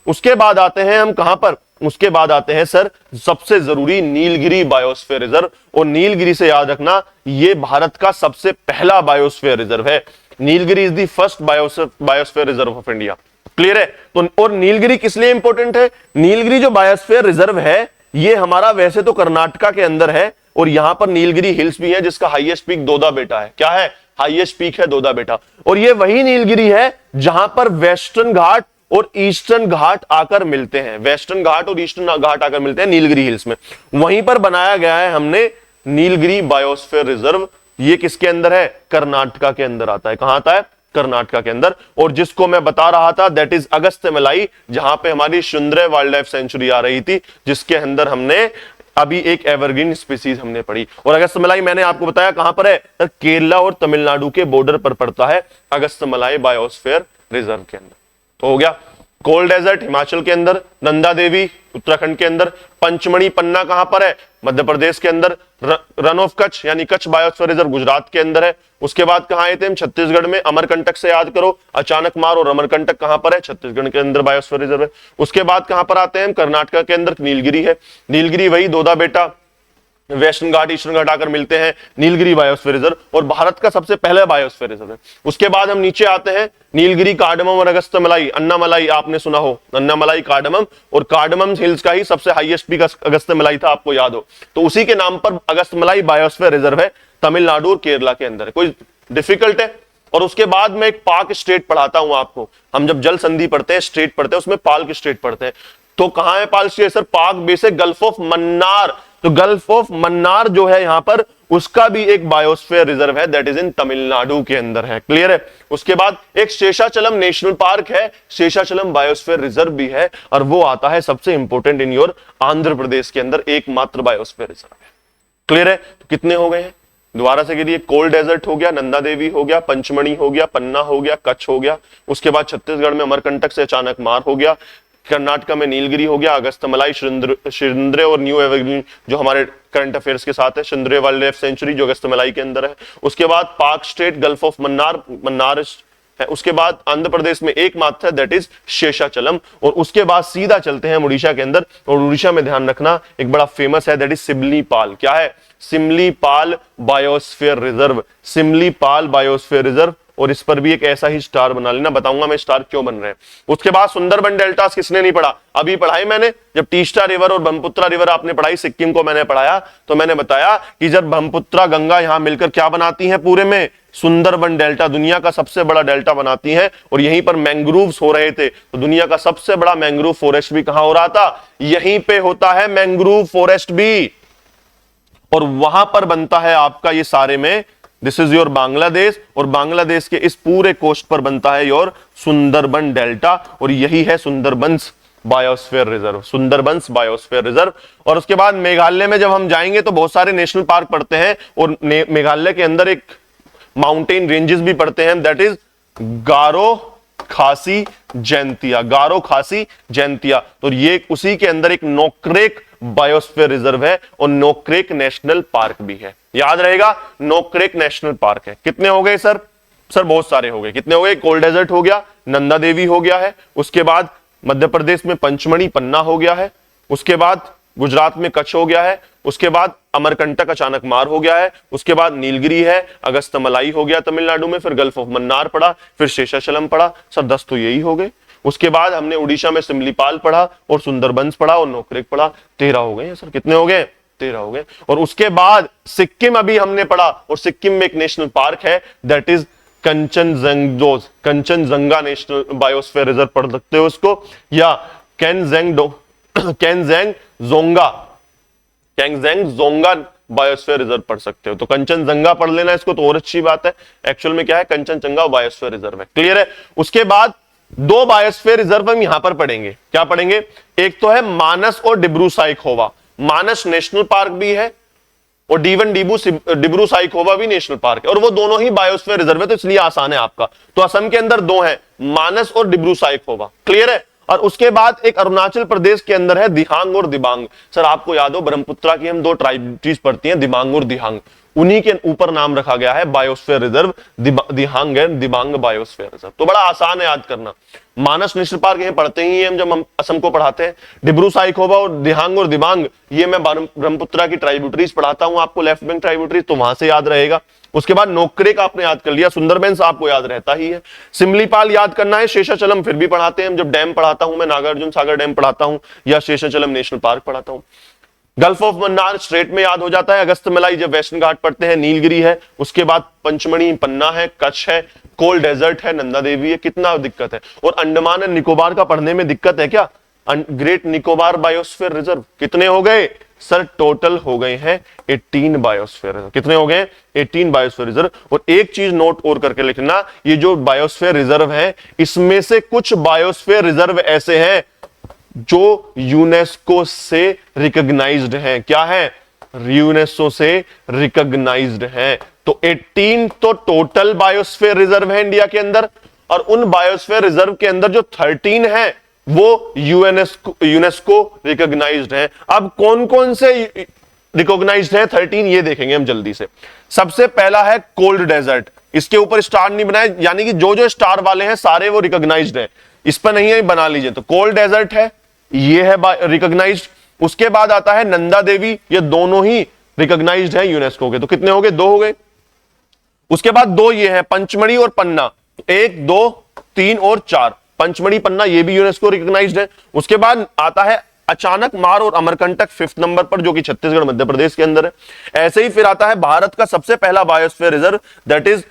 उसके बाद आते हैं हम कहां पर? उसके बाद आते हैं सर सबसे जरूरी नीलगिरी बायोस्फीयर रिजर्व। और नीलगिरी से याद रखना, यह भारत का सबसे पहला बायोस्फीयर रिजर्व है। Nilgiri is the first biosphere reserve of India. Clear है? तो और नीलगिरी किस लिए इंपॉर्टेंट है? नीलगिरी जो बायोस्फीयर रिजर्व है, यह हमारा वैसे तो कर्नाटका के अंदर है, और यहां पर नीलगिरी हिल्स भी है, जिसका हाईएस्ट पीक दोदा बेटा है। क्या है? हाईएस्ट पीक है दोदा बेटा। और यह वही नीलगिरी है जहां पर वेस्टर्न घाट और ईस्टर्न घाट आकर मिलते हैं। वेस्टर्न घाट और ईस्टर्न घाट आकर मिलते हैं नीलगिरी हिल्स में। वहीं पर बनाया गया है हमने नीलगिरी बायोस्फीयर रिजर्व। ये किसके अंदर है? कर्नाटका के अंदर आता है। कहां आता है? कर्नाटका के अंदर। और जिसको मैं बता रहा था, दैट इज अगस्त्यमलाई, जहां पे हमारी सुंदर वाइल्ड लाइफ सेंचुरी आ रही थी, जिसके अंदर हमने अभी एक एवरग्रीन स्पीसीज हमने पढ़ी। और अगस्त्यमलाई मैंने आपको बताया कहां पर है? केरला और तमिलनाडु के बॉर्डर पर पड़ता है अगस्त्यमलाई बायोस्फीयर रिजर्व के अंदर। तो हो गया। कोल्ड डेजर्ट हिमाचल के अंदर, नंदा देवी उत्तराखंड के अंदर, पंचमढ़ी पन्ना कहां पर है? मध्य प्रदेश के अंदर, रन ऑफ कच्छ यानी कच्छ बायोस्फीयर रिजर्व गुजरात के अंदर है। उसके बाद कहां आए थे हम? छत्तीसगढ़ में। अमरकंटक से याद करो, अचानक मार और अमरकंटक कहां पर है? छत्तीसगढ़ के अंदर बायोस्फीयर रिजर्व है। उसके बाद कहां पर आते हैं हम? कर्नाटका के अंदर नीलगिरी है। नीलगिरी वही दोदा बेटा, वेस्टर्न घाट ईस्टर्न घाट आकर मिलते हैं, नीलगिरी बायोस्फीयर रिजर्व, और भारत का सबसे पहला बायोस्फीयर रिजर्व है। उसके बाद हम नीचे आते हैं, नीलगिरी, कार्डमम और अगस्त्यमलाई। अन्नामलाई आपने सुना हो, अन्नामलाई, कार्डमम, और कार्डमम हिल्स का ही सबसे हाईएस्ट पीक अगस्त्यमलाई था, आपको याद हो। तो उसी के नाम पर अगस्त्यमलाई बायोस्फीयर रिजर्व है, तमिलनाडु और केरला के अंदर है। कोई डिफिकल्ट है? और उसके बाद मैं एक पाक स्टेट पढ़ाता हूं आपको। हम जब जल संधि पढ़ते हैं, स्टेट पढ़ते हैं, उसमें पाक स्टेट पढ़ते हैं। तो कहां है पाक स्टेट? सर पाक बेस है गल्फ ऑफ मन्नार। तो गल्फ ऑफ मन्नार जो है यहां पर, उसका भी एक बायोस्फीयर रिजर्व है, दैट इज इन तमिलनाडु के अंदर है। क्लियर है? उसके बाद एक शेषाचलम नेशनल पार्क है, शेषाचलम बायोस्फीयर रिजर्व भी है, और वो आता है सबसे important in your Andhra Pradesh के अंदर, एकमात्र बायोस्फीयर रिजर्व है। क्लियर है? तो कितने हो गए हैं? दोबारा से गिरिए। कोल्ड डेजर्ट हो गया, नंदा देवी हो गया, पंचमढ़ी हो गया, पन्ना हो गया, कच्छ हो गया। उसके बाद छत्तीसगढ़ में अमरकंटक से अचानक मार हो गया, कर्नाटका में नीलगिरी हो गया, अगस्त्यमलाई, शिंद्रे और न्यू एवरग्रीन जो हमारे करंट अफेयर्स के साथ है, शिंद्रे वाइल्ड लाइफ सेंचुरी जो अगस्त्यमलाई के अंदर है। उसके बाद पाक स्टेट गल्फ ऑफ मन्नार है। उसके बाद आंध्र प्रदेश में एक मात्र है, दैट इज शेषाचलम। और उसके बाद सीधा चलते हैं उड़ीसा के अंदर, और उड़ीसा में ध्यान रखना एक बड़ा फेमस है, दैट इज सिमलीपाल। क्या है? Similipal biosphere reserve. Similipal biosphere reserve, और इस पर भी एक ऐसा ही स्टार बना लेना, बताऊंगा मैं स्टार क्यों बन रहे हैं। उसके बाद सुंदरबन डेल्टास किसने नहीं पढ़ा? अभी पढ़ाई मैंने, जब टीस्टा रिवर और ब्रह्मपुत्रा रिवर आपने पढ़ाई, सिक्किम को मैंने पढ़ाया, तो मैंने बताया कि जब ब्रह्मपुत्रा गंगा यहां मिलकर क्या बनाती हैं? पूरे में सुंदरबन डेल्टा, दुनिया का सबसे बड़ा डेल्टा बनाती हैं। और यहीं पर मैंग्रोव्स हो रहे थे, तो दुनिया का सबसे बड़ा मैंग्रोव फॉरेस्ट भी कहां हो रहा था? यहीं पे होता है मैंग्रोव फॉरेस्ट भी, और वहां पर बनता है आपका ये सारे में, दिस इज योर बांग्लादेश, और बांग्लादेश के इस पूरे कोस्ट पर बनता है योर सुंदरबन डेल्टा, और यही है Sundarbans biosphere reserve, Sundarbans biosphere reserve. और उसके बाद मेघालय में जब हम जाएंगे तो बहुत सारे नेशनल पार्क पड़ते हैं, और मेघालय के अंदर एक माउंटेन रेंजेस भी पड़ते हैं, दैट इज गारो खासी जैंतिया, गारो खासी जैंतिया। तो ये उसी के अंदर एक नोक्रेक बायोस्फीयर रिजर्व है, और नोक्रेक नेशनल पार्क भी है। याद रहेगा, नोक्रेक नेशनल पार्क है। कितने हो गए सर? सर बहुत सारे हो गए। कितने हो गए? कोल्ड डेजर्ट हो गया, नंदा देवी हो गया है, उसके बाद मध्य प्रदेश में पंचमढ़ी पन्ना हो गया है, उसके बाद गुजरात में कच्छ हो गया है, उसके बाद अमरकंटक अचानक मार हो गया है, उसके बाद नीलगिरी है, अगस्त्यमलाई हो गया तमिलनाडु में, फिर गल्फ ऑफ मन्नार पड़ा, फिर शेषाचलम पड़ा। सर 10 तो यही हो गए। उसके बाद हमने उड़ीसा में सिमलीपाल पढ़ा, और सुंदरबंस पढ़ा, और नोक्रेक पढ़ा। 13 हो गए सर। कितने हो गए? 13 हो गए। और उसके बाद सिक्किम अभी हमने पढ़ा, और सिक्किम में एक नेशनल पार्क है, that is Kanchenjunga national biosphere reserve पढ़ सकते हो उसको, या कैंगजेंगजोंगा बायोस्फीयर रिजर्व पढ़ सकते हो। तो कंचनजंगा पढ़ लेना इसको, तो और अच्छी बात है। एक्चुअल में क्या है, कंचनजंगा बायोस्फीयर रिजर्व है। क्लियर है। उसके बाद दो बायोस्फीयर रिजर्व हम यहां पर पढ़ेंगे। क्या पढ़ेंगे? एक तो है मानस और डिब्रू साइखोवा। मानस नेशनल पार्क भी है और डिब्रू साइखोवा भी नेशनल पार्क है, और वो दोनों ही बायोस्फीयर रिजर्व है, तो इसलिए आसान है आपका। तो असम के अंदर दो है, मानस और डिब्रू साइखोवा। क्लियर है। और उसके बाद एक अरुणाचल प्रदेश के अंदर है दिहांग और दिबांग। सर आपको याद हो ब्रह्मपुत्रा की हम दो ट्राइब्स पढ़ती हैं, दिबांग और दिहांग, उन्हीं के ऊपर नाम रखा गया है biosphere reserve, Dihang and Dibang biosphere reserve. तो बड़ा आसान है याद करना। मानस नेशनल पार्क ये पढ़ते ही हम जब हम असम को पढ़ाते हैं। डिब्रू साइखोवा और दिहांग और दिबांग ये मैं ब्रह्मपुत्रा की ट्राइब्यूटरीज पढ़ाता हूं आपको, लेफ्ट बैंक ट्राइब्यूटरीज, तो वहां से याद रहेगा। उसके बाद नोक्रेक आपने याद कर लिया, सुंदरबंस आपको याद रहता ही है, सिमलीपाल याद करना है, शेषाचलम फिर भी पढ़ाते हैं जब डैम पढ़ाता हूं मैं, नागार्जुन सागर डैम पढ़ाता हूं या शेषाचलम नेशनल पार्क पढ़ाता हूं। गल्फ ऑफ मन्नार स्ट्रेट में याद हो जाता है, अगस्तमलाई जब वेस्टर्न घाट पढ़ते हैं, नीलगिरी है, उसके बाद पंचमढ़ी पन्ना है, कच्छ है, कोल डेजर्ट है, नंदा देवी है। कितना दिक्कत है। और अंडमान एंड निकोबार का पढ़ने में दिक्कत है क्या? ग्रेट निकोबार बायोस्फीयर रिजर्व कितने हो गए सर? टोटल हो गए हैं 18 बायोस्फीयर रिजर्व। कितने हो गए? 18 बायोस्फीयर रिजर्व। और एक चीज नोट और करके लिखना, ये जो बायोस्फीयर रिजर्व है इसमें से कुछ बायोस्फीयर रिजर्व ऐसे हैं जो यूनेस्को से रिकॉग्नाइज्ड हैं। क्या है? यूनेस्को से रिकॉग्नाइज्ड हैं। तो 18 तो टोटल बायोस्फीयर रिजर्व है इंडिया के अंदर, और उन बायोस्फीयर रिजर्व के अंदर जो 13 है वो यूनेस्को रिकॉग्नाइज्ड है। अब कौन कौन से रिकॉग्नाइज्ड है 13, ये देखेंगे हम जल्दी से। सबसे पहला है कोल्ड डेजर्ट, इसके ऊपर स्टार नहीं बनाए, यानी कि जो जो स्टार वाले हैं सारे वो रिकॉग्नाइज्ड हैं, इस पर नहीं है, बना लीजिए। तो कोल्ड डेजर्ट है, ये है रिकॉग्नाइज्ड। उसके बाद आता है नंदा देवी, ये दोनों ही रिकॉग्नाइज्ड है यूनेस्को के। तो कितने हो गए? 2 हो गए। उसके बाद 2 ये है पंचमढ़ी और पन्ना, 1 2 3 और 4, पंचमढ़ी पन्ना ये भी यूनेस्को रिकॉग्नाइज्ड है। उसके बाद आता है अचानक मार और अमरकंटक 5th नंबर पर, जो कि छत्तीसगढ़ मध्य प्रदेश के अंदर है। ऐसे ही फिर आता है भारत का सबसे पहला biosphere reserve, that is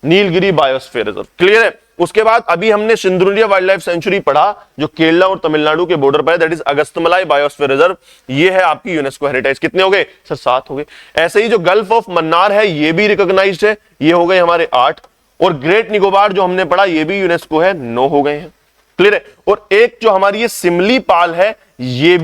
Nilgiri biosphere reserve. Clear है। उसके बाद अभी हमने सिंधुलिया वाइल्ड लाइफ सेंचुरी पढ़ा जो केरला और तमिलनाडु के बॉर्डर पर है, that is Agasthyamalai biosphere reserve, ये है आपकी यूनेस्को हेरिटेज। कितने हो गए सर? 7 हो गए। ऐसे ही जो गल्फ ऑफ मन्नार है ये भी रिकॉग्नाइज्ड है, ये हो गए हमारे 8। और ग्रेट निकोबार जो हमने पढ़ा ये भी यूनेस्को है, 9 हो गए हैं। क्लियर है। और एक जो हमारी ये सिमलीपाल है ये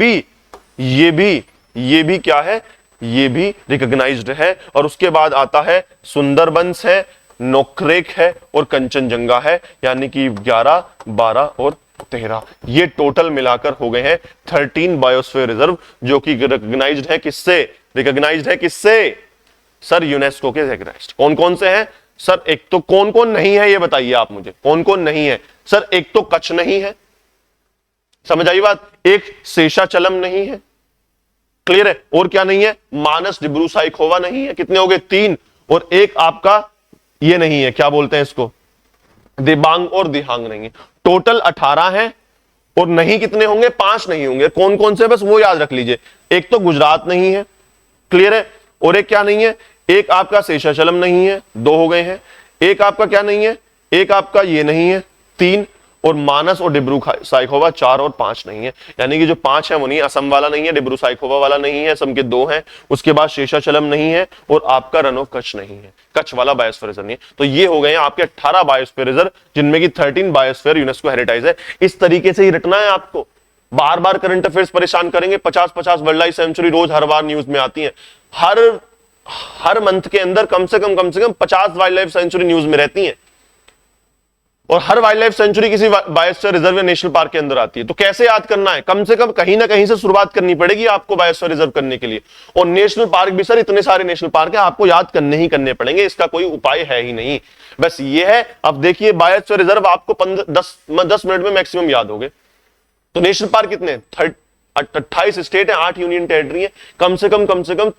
भी क्या है? ये भी रिकॉग्नाइज्ड है। और उसके बाद आता है सुंदरबंस है, नोक्रेक है और कंचनजंगा है, यानी कि 11 12 और 13, ये टोटल मिलाकर हो गए हैं 13 बायोस्फीयर रिजर्व, जो कि रिकॉग्नाइज्ड है। किससे रिकॉग्नाइज्ड है? किससे सर? यूनेस्को के रिकॉग्नाइज्ड। कौन कौन से हैं सर? एक तो कौन कौन नहीं है ये बताइए आप मुझे, कौन कौन नहीं है सर? एक तो कच्छ नहीं है, समझ आई बात? एक शेषाचलम नहीं है। क्लियर है। और क्या नहीं है? मानस डिब्रू साइखोवा नहीं है। कितने हो गए? 3। और एक आपका ये नहीं है, क्या बोलते हैं इसको? दिबांग और दिहांग नहीं है। टोटल 18 है। और नहीं कितने होंगे? 5 नहीं होंगे। कौन कौन से? बस वो याद रख लीजिए। एक तो गुजरात नहीं है। क्लियर है। और एक क्या नहीं है? एक आपका शेषाचलम नहीं है, 2 हो गए हैं। एक आपका क्या नहीं है? एक आपका ये नहीं है, 3। और मानस और डिब्रू साइखोवा 4 और 5 नहीं है, यानी कि जो 5 है वो नहीं, असम वाला नहीं है, डिब्रू साइखोवा वाला नहीं है, असम के 2 हैं। उसके बाद शेषाचलम नहीं है और आपका रन ऑफ कच्छ नहीं है, कच्छ वाला बायोस्फीयर रिजर्व नहीं है। तो ये हो गए हैं आपके 18 बायोस्फीयर रिजर्व, जिनमें की 13 बायोस्फीयर यूनेस्को हेरिटेज है। इस तरीके से ही रटना है आपको। बार बार करंट अफेयर्स परेशान करेंगे। 50-50 वाइल्ड लाइफ सेंचुरी रोज हर बार न्यूज में आती है। हर मंथ के अंदर कम से कम 50 वाइल्ड लाइफ सेंचुरी न्यूज में रहती हैं, और हर वाइल्ड लाइफ सेंचुरी किसी बायोस्फीयर रिजर्व या नेशनल पार्क के अंदर आती है। तो कैसे याद करना है? कम से कम कहीं ना कहीं से शुरुआत करनी पड़ेगी आपको बायोस्फीयर रिजर्व करने के लिए। और नेशनल पार्क भी सर, इतने सारे नेशनल पार्क है, आपको याद करने ही करने पड़ेंगे, इसका कोई उपाय है ही नहीं। बस ये है। अब देखिए बायोस्फीयर रिजर्व आपको 10 मिनट में मैक्सिमम याद हो गए। तो नेशनल पार्क कितने? 28 स्टेट है, 8 यूनियन टेरिटरी है। कम से कम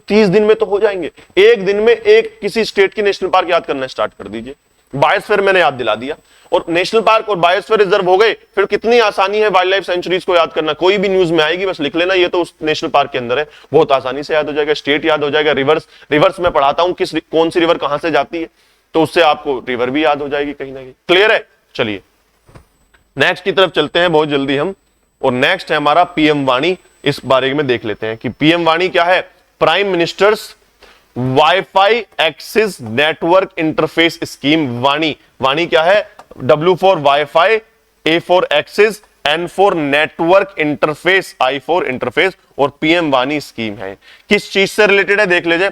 30 दिन में तो हो जाएंगे। एक दिन में एक किसी स्टेट की नेशनल पार्क याद करना स्टार्ट कर दीजिए। बायोस्फीयर मैंने याद दिला दिया, और नेशनल पार्क और बायोस्फीयर रिजर्व हो गए, फिर कितनी आसानी है वाइल्ड लाइफ सेंचुरीज को याद करना। कोई भी न्यूज में आएगी बस लिख लेना ये तो उस नेशनल पार्क के अंदर है, बहुत आसानी से याद हो जाएगा। स्टेट याद हो जाएगा, रिवर्स में पढ़ाता हूं किस कौन सी रिवर कहां से जाती है, तो उससे आपको रिवर भी याद हो जाएगी कहीं ना कहीं। क्लियर है? चलिए नेक्स्ट की तरफ चलते हैं बहुत जल्दी हम, और नेक्स्ट है हमारा पीएम वाणी। इस बारे में देख लेते हैं कि पीएम वाणी क्या है। Prime ministers wifi access network interface scheme. वाणी, वाणी क्या है? W for wifi, A for access, N for network interface, I for interface, और पीएम वाणी स्कीम है। किस चीज से रिलेटेड है देख लीजिए।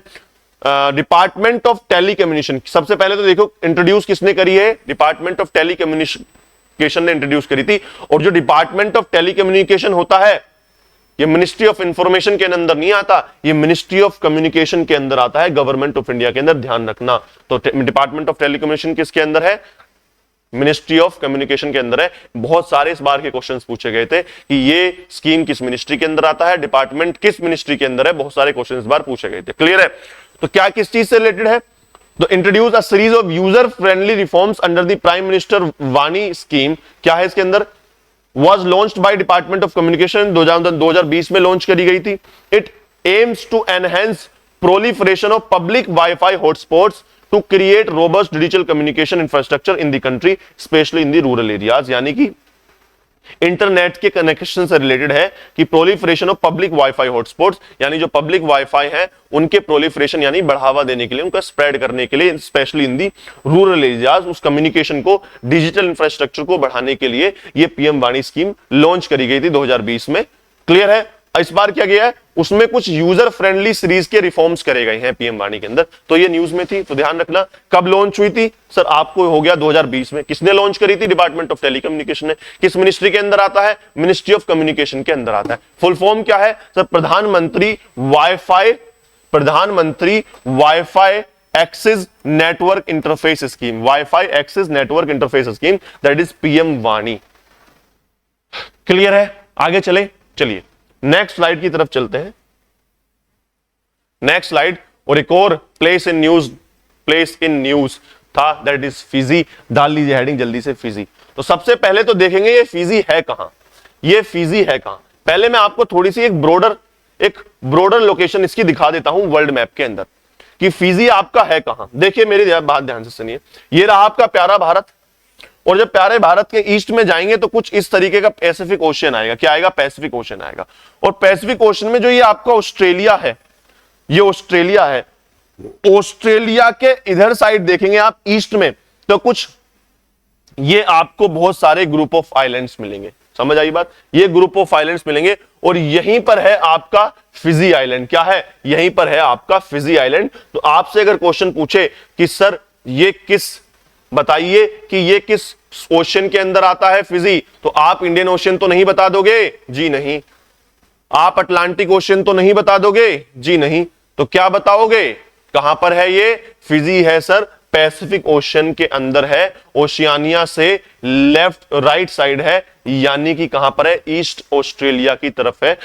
डिपार्टमेंट ऑफ टेलीकम्युनिकेशन, सबसे पहले तो देखो इंट्रोड्यूस किसने करी है? डिपार्टमेंट ऑफ टेलीकम्युनिकेशन ने इंट्रोड्यूस करी थी। और जो डिपार्टमेंट ऑफ टेलीकम्युनिकेशन होता है ये मिनिस्ट्री ऑफ इंफॉर्मेशन के अंदर नहीं आता, ये मिनिस्ट्री ऑफ कम्युनिकेशन के अंदर आता है, गवर्नमेंट ऑफ इंडिया के अंदर, ध्यान रखना। तो डिपार्टमेंट ऑफ टेलीकम्युनिकेशन किसके अंदर है? मिनिस्ट्री ऑफ कम्युनिकेशन के अंदर है। बहुत सारे इस बार के क्वेश्चंस पूछे गए थे कि ये स्कीम किस मिनिस्ट्री के अंदर आता है, डिपार्टमेंट किस मिनिस्ट्री के अंदर है, बहुत सारे क्वेश्चन इस बार पूछे गए थे। क्लियर है? तो क्या किस चीज से रिलेटेड है? तो introduce a series of user friendly reforms under the prime minister वाणी स्कीम। क्या है इसके अंदर? Was launched by Department of Communication 2020 में लॉन्च करी गई थी। It aims to enhance proliferation of public Wi-Fi hotspots to create robust digital communication infrastructure in the country, especially in the rural areas। यानी कि इंटरनेट के कनेक्शन से रिलेटेड है कि proliferation of public wifi hotspots, यानी जो पब्लिक वाईफाई है उनके प्रोलिफरेशन यानी बढ़ावा देने के लिए, उनका स्प्रेड करने के लिए, specially in the rural areas, उस कम्युनिकेशन को, डिजिटल इंफ्रास्ट्रक्चर को बढ़ाने के लिए ये पीएम वाणी स्कीम लॉन्च करी गई थी 2020 में। क्लियर है? इस बार क्या गया है उसमें कुछ यूजर फ्रेंडली सीरीज के रिफॉर्म्स करे गए हैं पीएम वाणी के अंदर, तो ये न्यूज में थी, तो ध्यान रखना। कब लॉन्च हुई थी सर? आपको हो गया 2020 में। किसने लॉन्च करी थी? डिपार्टमेंट ऑफ टेलीकम्युनिकेशन ने। किस मिनिस्ट्री के अंदर आता है? मिनिस्ट्री ऑफ कम्युनिकेशन के अंदर आता है। फुल फॉर्म क्या है sir? Pradhan Mantri wifi access network interface scheme, wifi access network interface scheme, that is PM वाणी। क्लियर है? आगे चले, चलिए नेक्स्ट स्लाइड की तरफ चलते हैं। नेक्स्ट स्लाइड, और एक और प्लेस इन न्यूज था, दैट इज फिजी। डाल लीजिए हेडिंग जल्दी से, फिजी। तो सबसे पहले तो देखेंगे ये फिजी है कहां, ये फिजी है कहां। पहले मैं आपको थोड़ी सी एक ब्रॉडर लोकेशन इसकी दिखा देता हूं वर्ल्ड मैप के अंदर कि फिजी आपका है कहां। देखिए मेरी बात ध्यान से सुनिए, ये रहा आपका प्यारा भारत, और जब प्यारे भारत के ईस्ट में जाएंगे तो कुछ इस तरीके का पैसिफिक ओशियन आएगा। क्या आएगा? पैसिफिक ओशियन आएगा। और पैसिफिक ओशियन में जो ये आपका ऑस्ट्रेलिया है, ये ऑस्ट्रेलिया है। ऑस्ट्रेलिया के इधर साइड देखेंगे आप ईस्ट में तो कुछ ये आपको बहुत सारे ग्रुप ऑफ आइलैंड्स मिलेंगे। समझ आई बात? ये ग्रुप ऑफ आइलैंड्स मिलेंगे, और यहीं पर है आपका फिजी आइलैंड। क्या है? यहीं पर है आपका फिजी आइलैंड। तो आपसे अगर क्वेश्चन पूछे कि सर ये बताइए कि ये किस ओशन के अंदर आता है फिजी, तो आप इंडियन ओशन तो नहीं बता दोगे? जी नहीं। आप अटलांटिक ओशन तो नहीं बता दोगे? जी नहीं। तो क्या बताओगे? कहां पर है ये? फिजी है सर पैसिफिक ओशन के अंदर है, ओशियानिया से लेफ्ट राइट साइड है, यानी कि कहां पर है? ईस्ट ऑस्ट्रेलिया की तरफ है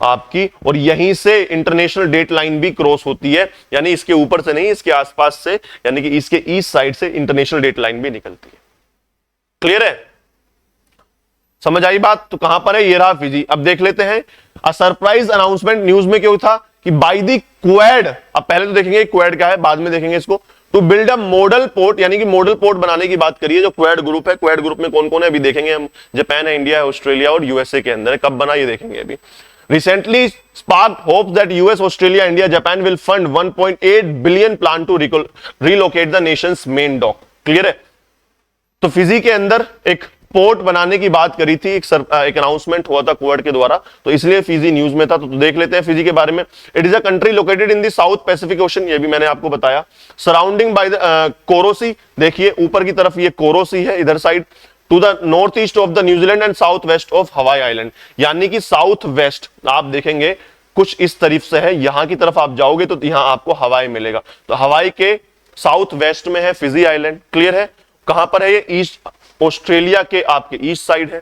आपकी। और यहीं से इंटरनेशनल डेट लाइन भी क्रॉस होती है, यानी इसके ऊपर से नहीं, इसके आसपास से, यानी कि इसके ईस्ट साइड से इंटरनेशनल डेट लाइन भी निकलती है। क्लियर है? समझ आई बात? तो कहां पर है? ये रहा फिजी। अब देख लेते हैं अ सरप्राइज अनाउंसमेंट न्यूज में क्यों था कि बाय द क्वेड। अब पहले तो देखेंगे क्वेड क्या है, बाद में देखेंगे इसको। To build a model port, यानी कि मॉडल पोर्ट बनाने की बात करिए। जो क्वेड ग्रुप है, क्वेड ग्रुप में कौन कौन है अभी देखेंगे हम। जापान है, इंडिया है, ऑस्ट्रेलिया और यूएसए के अंदर है। कब बना ये देखेंगे अभी। Recently sparked hopes that US, Australia, India, Japan will fund 1.8 billion plan to relocate the nation's main dock। Clear है? तो फिजी के अंदर एक पोर्ट बनाने की बात करी थी, एक अनाउंसमेंट हुआ था क्वेड के द्वारा, तो इसलिए फिजी न्यूज में था। तो देख लेते हैं फिजी के बारे में। It is a country located in the south Pacific ocean, ये भी मैंने आपको बताया। सराउंडिंग बाय द कोरोसी, देखिए ऊपर की तरफ ये कोरोसी है, इधर side to the north east of the New Zealand and south west of Hawaii island, यानी कि साउथ वेस्ट आप देखेंगे कुछ इस तरफ से है। यहां की तरफ आप जाओगे तो यहां आपको हवाई मिलेगा, तो हवाई के साउथ वेस्ट में है फिजी आइलैंड। क्लियर है? कहां पर है ये? ईस्ट ऑस्ट्रेलिया के आपके ईस्ट साइड है।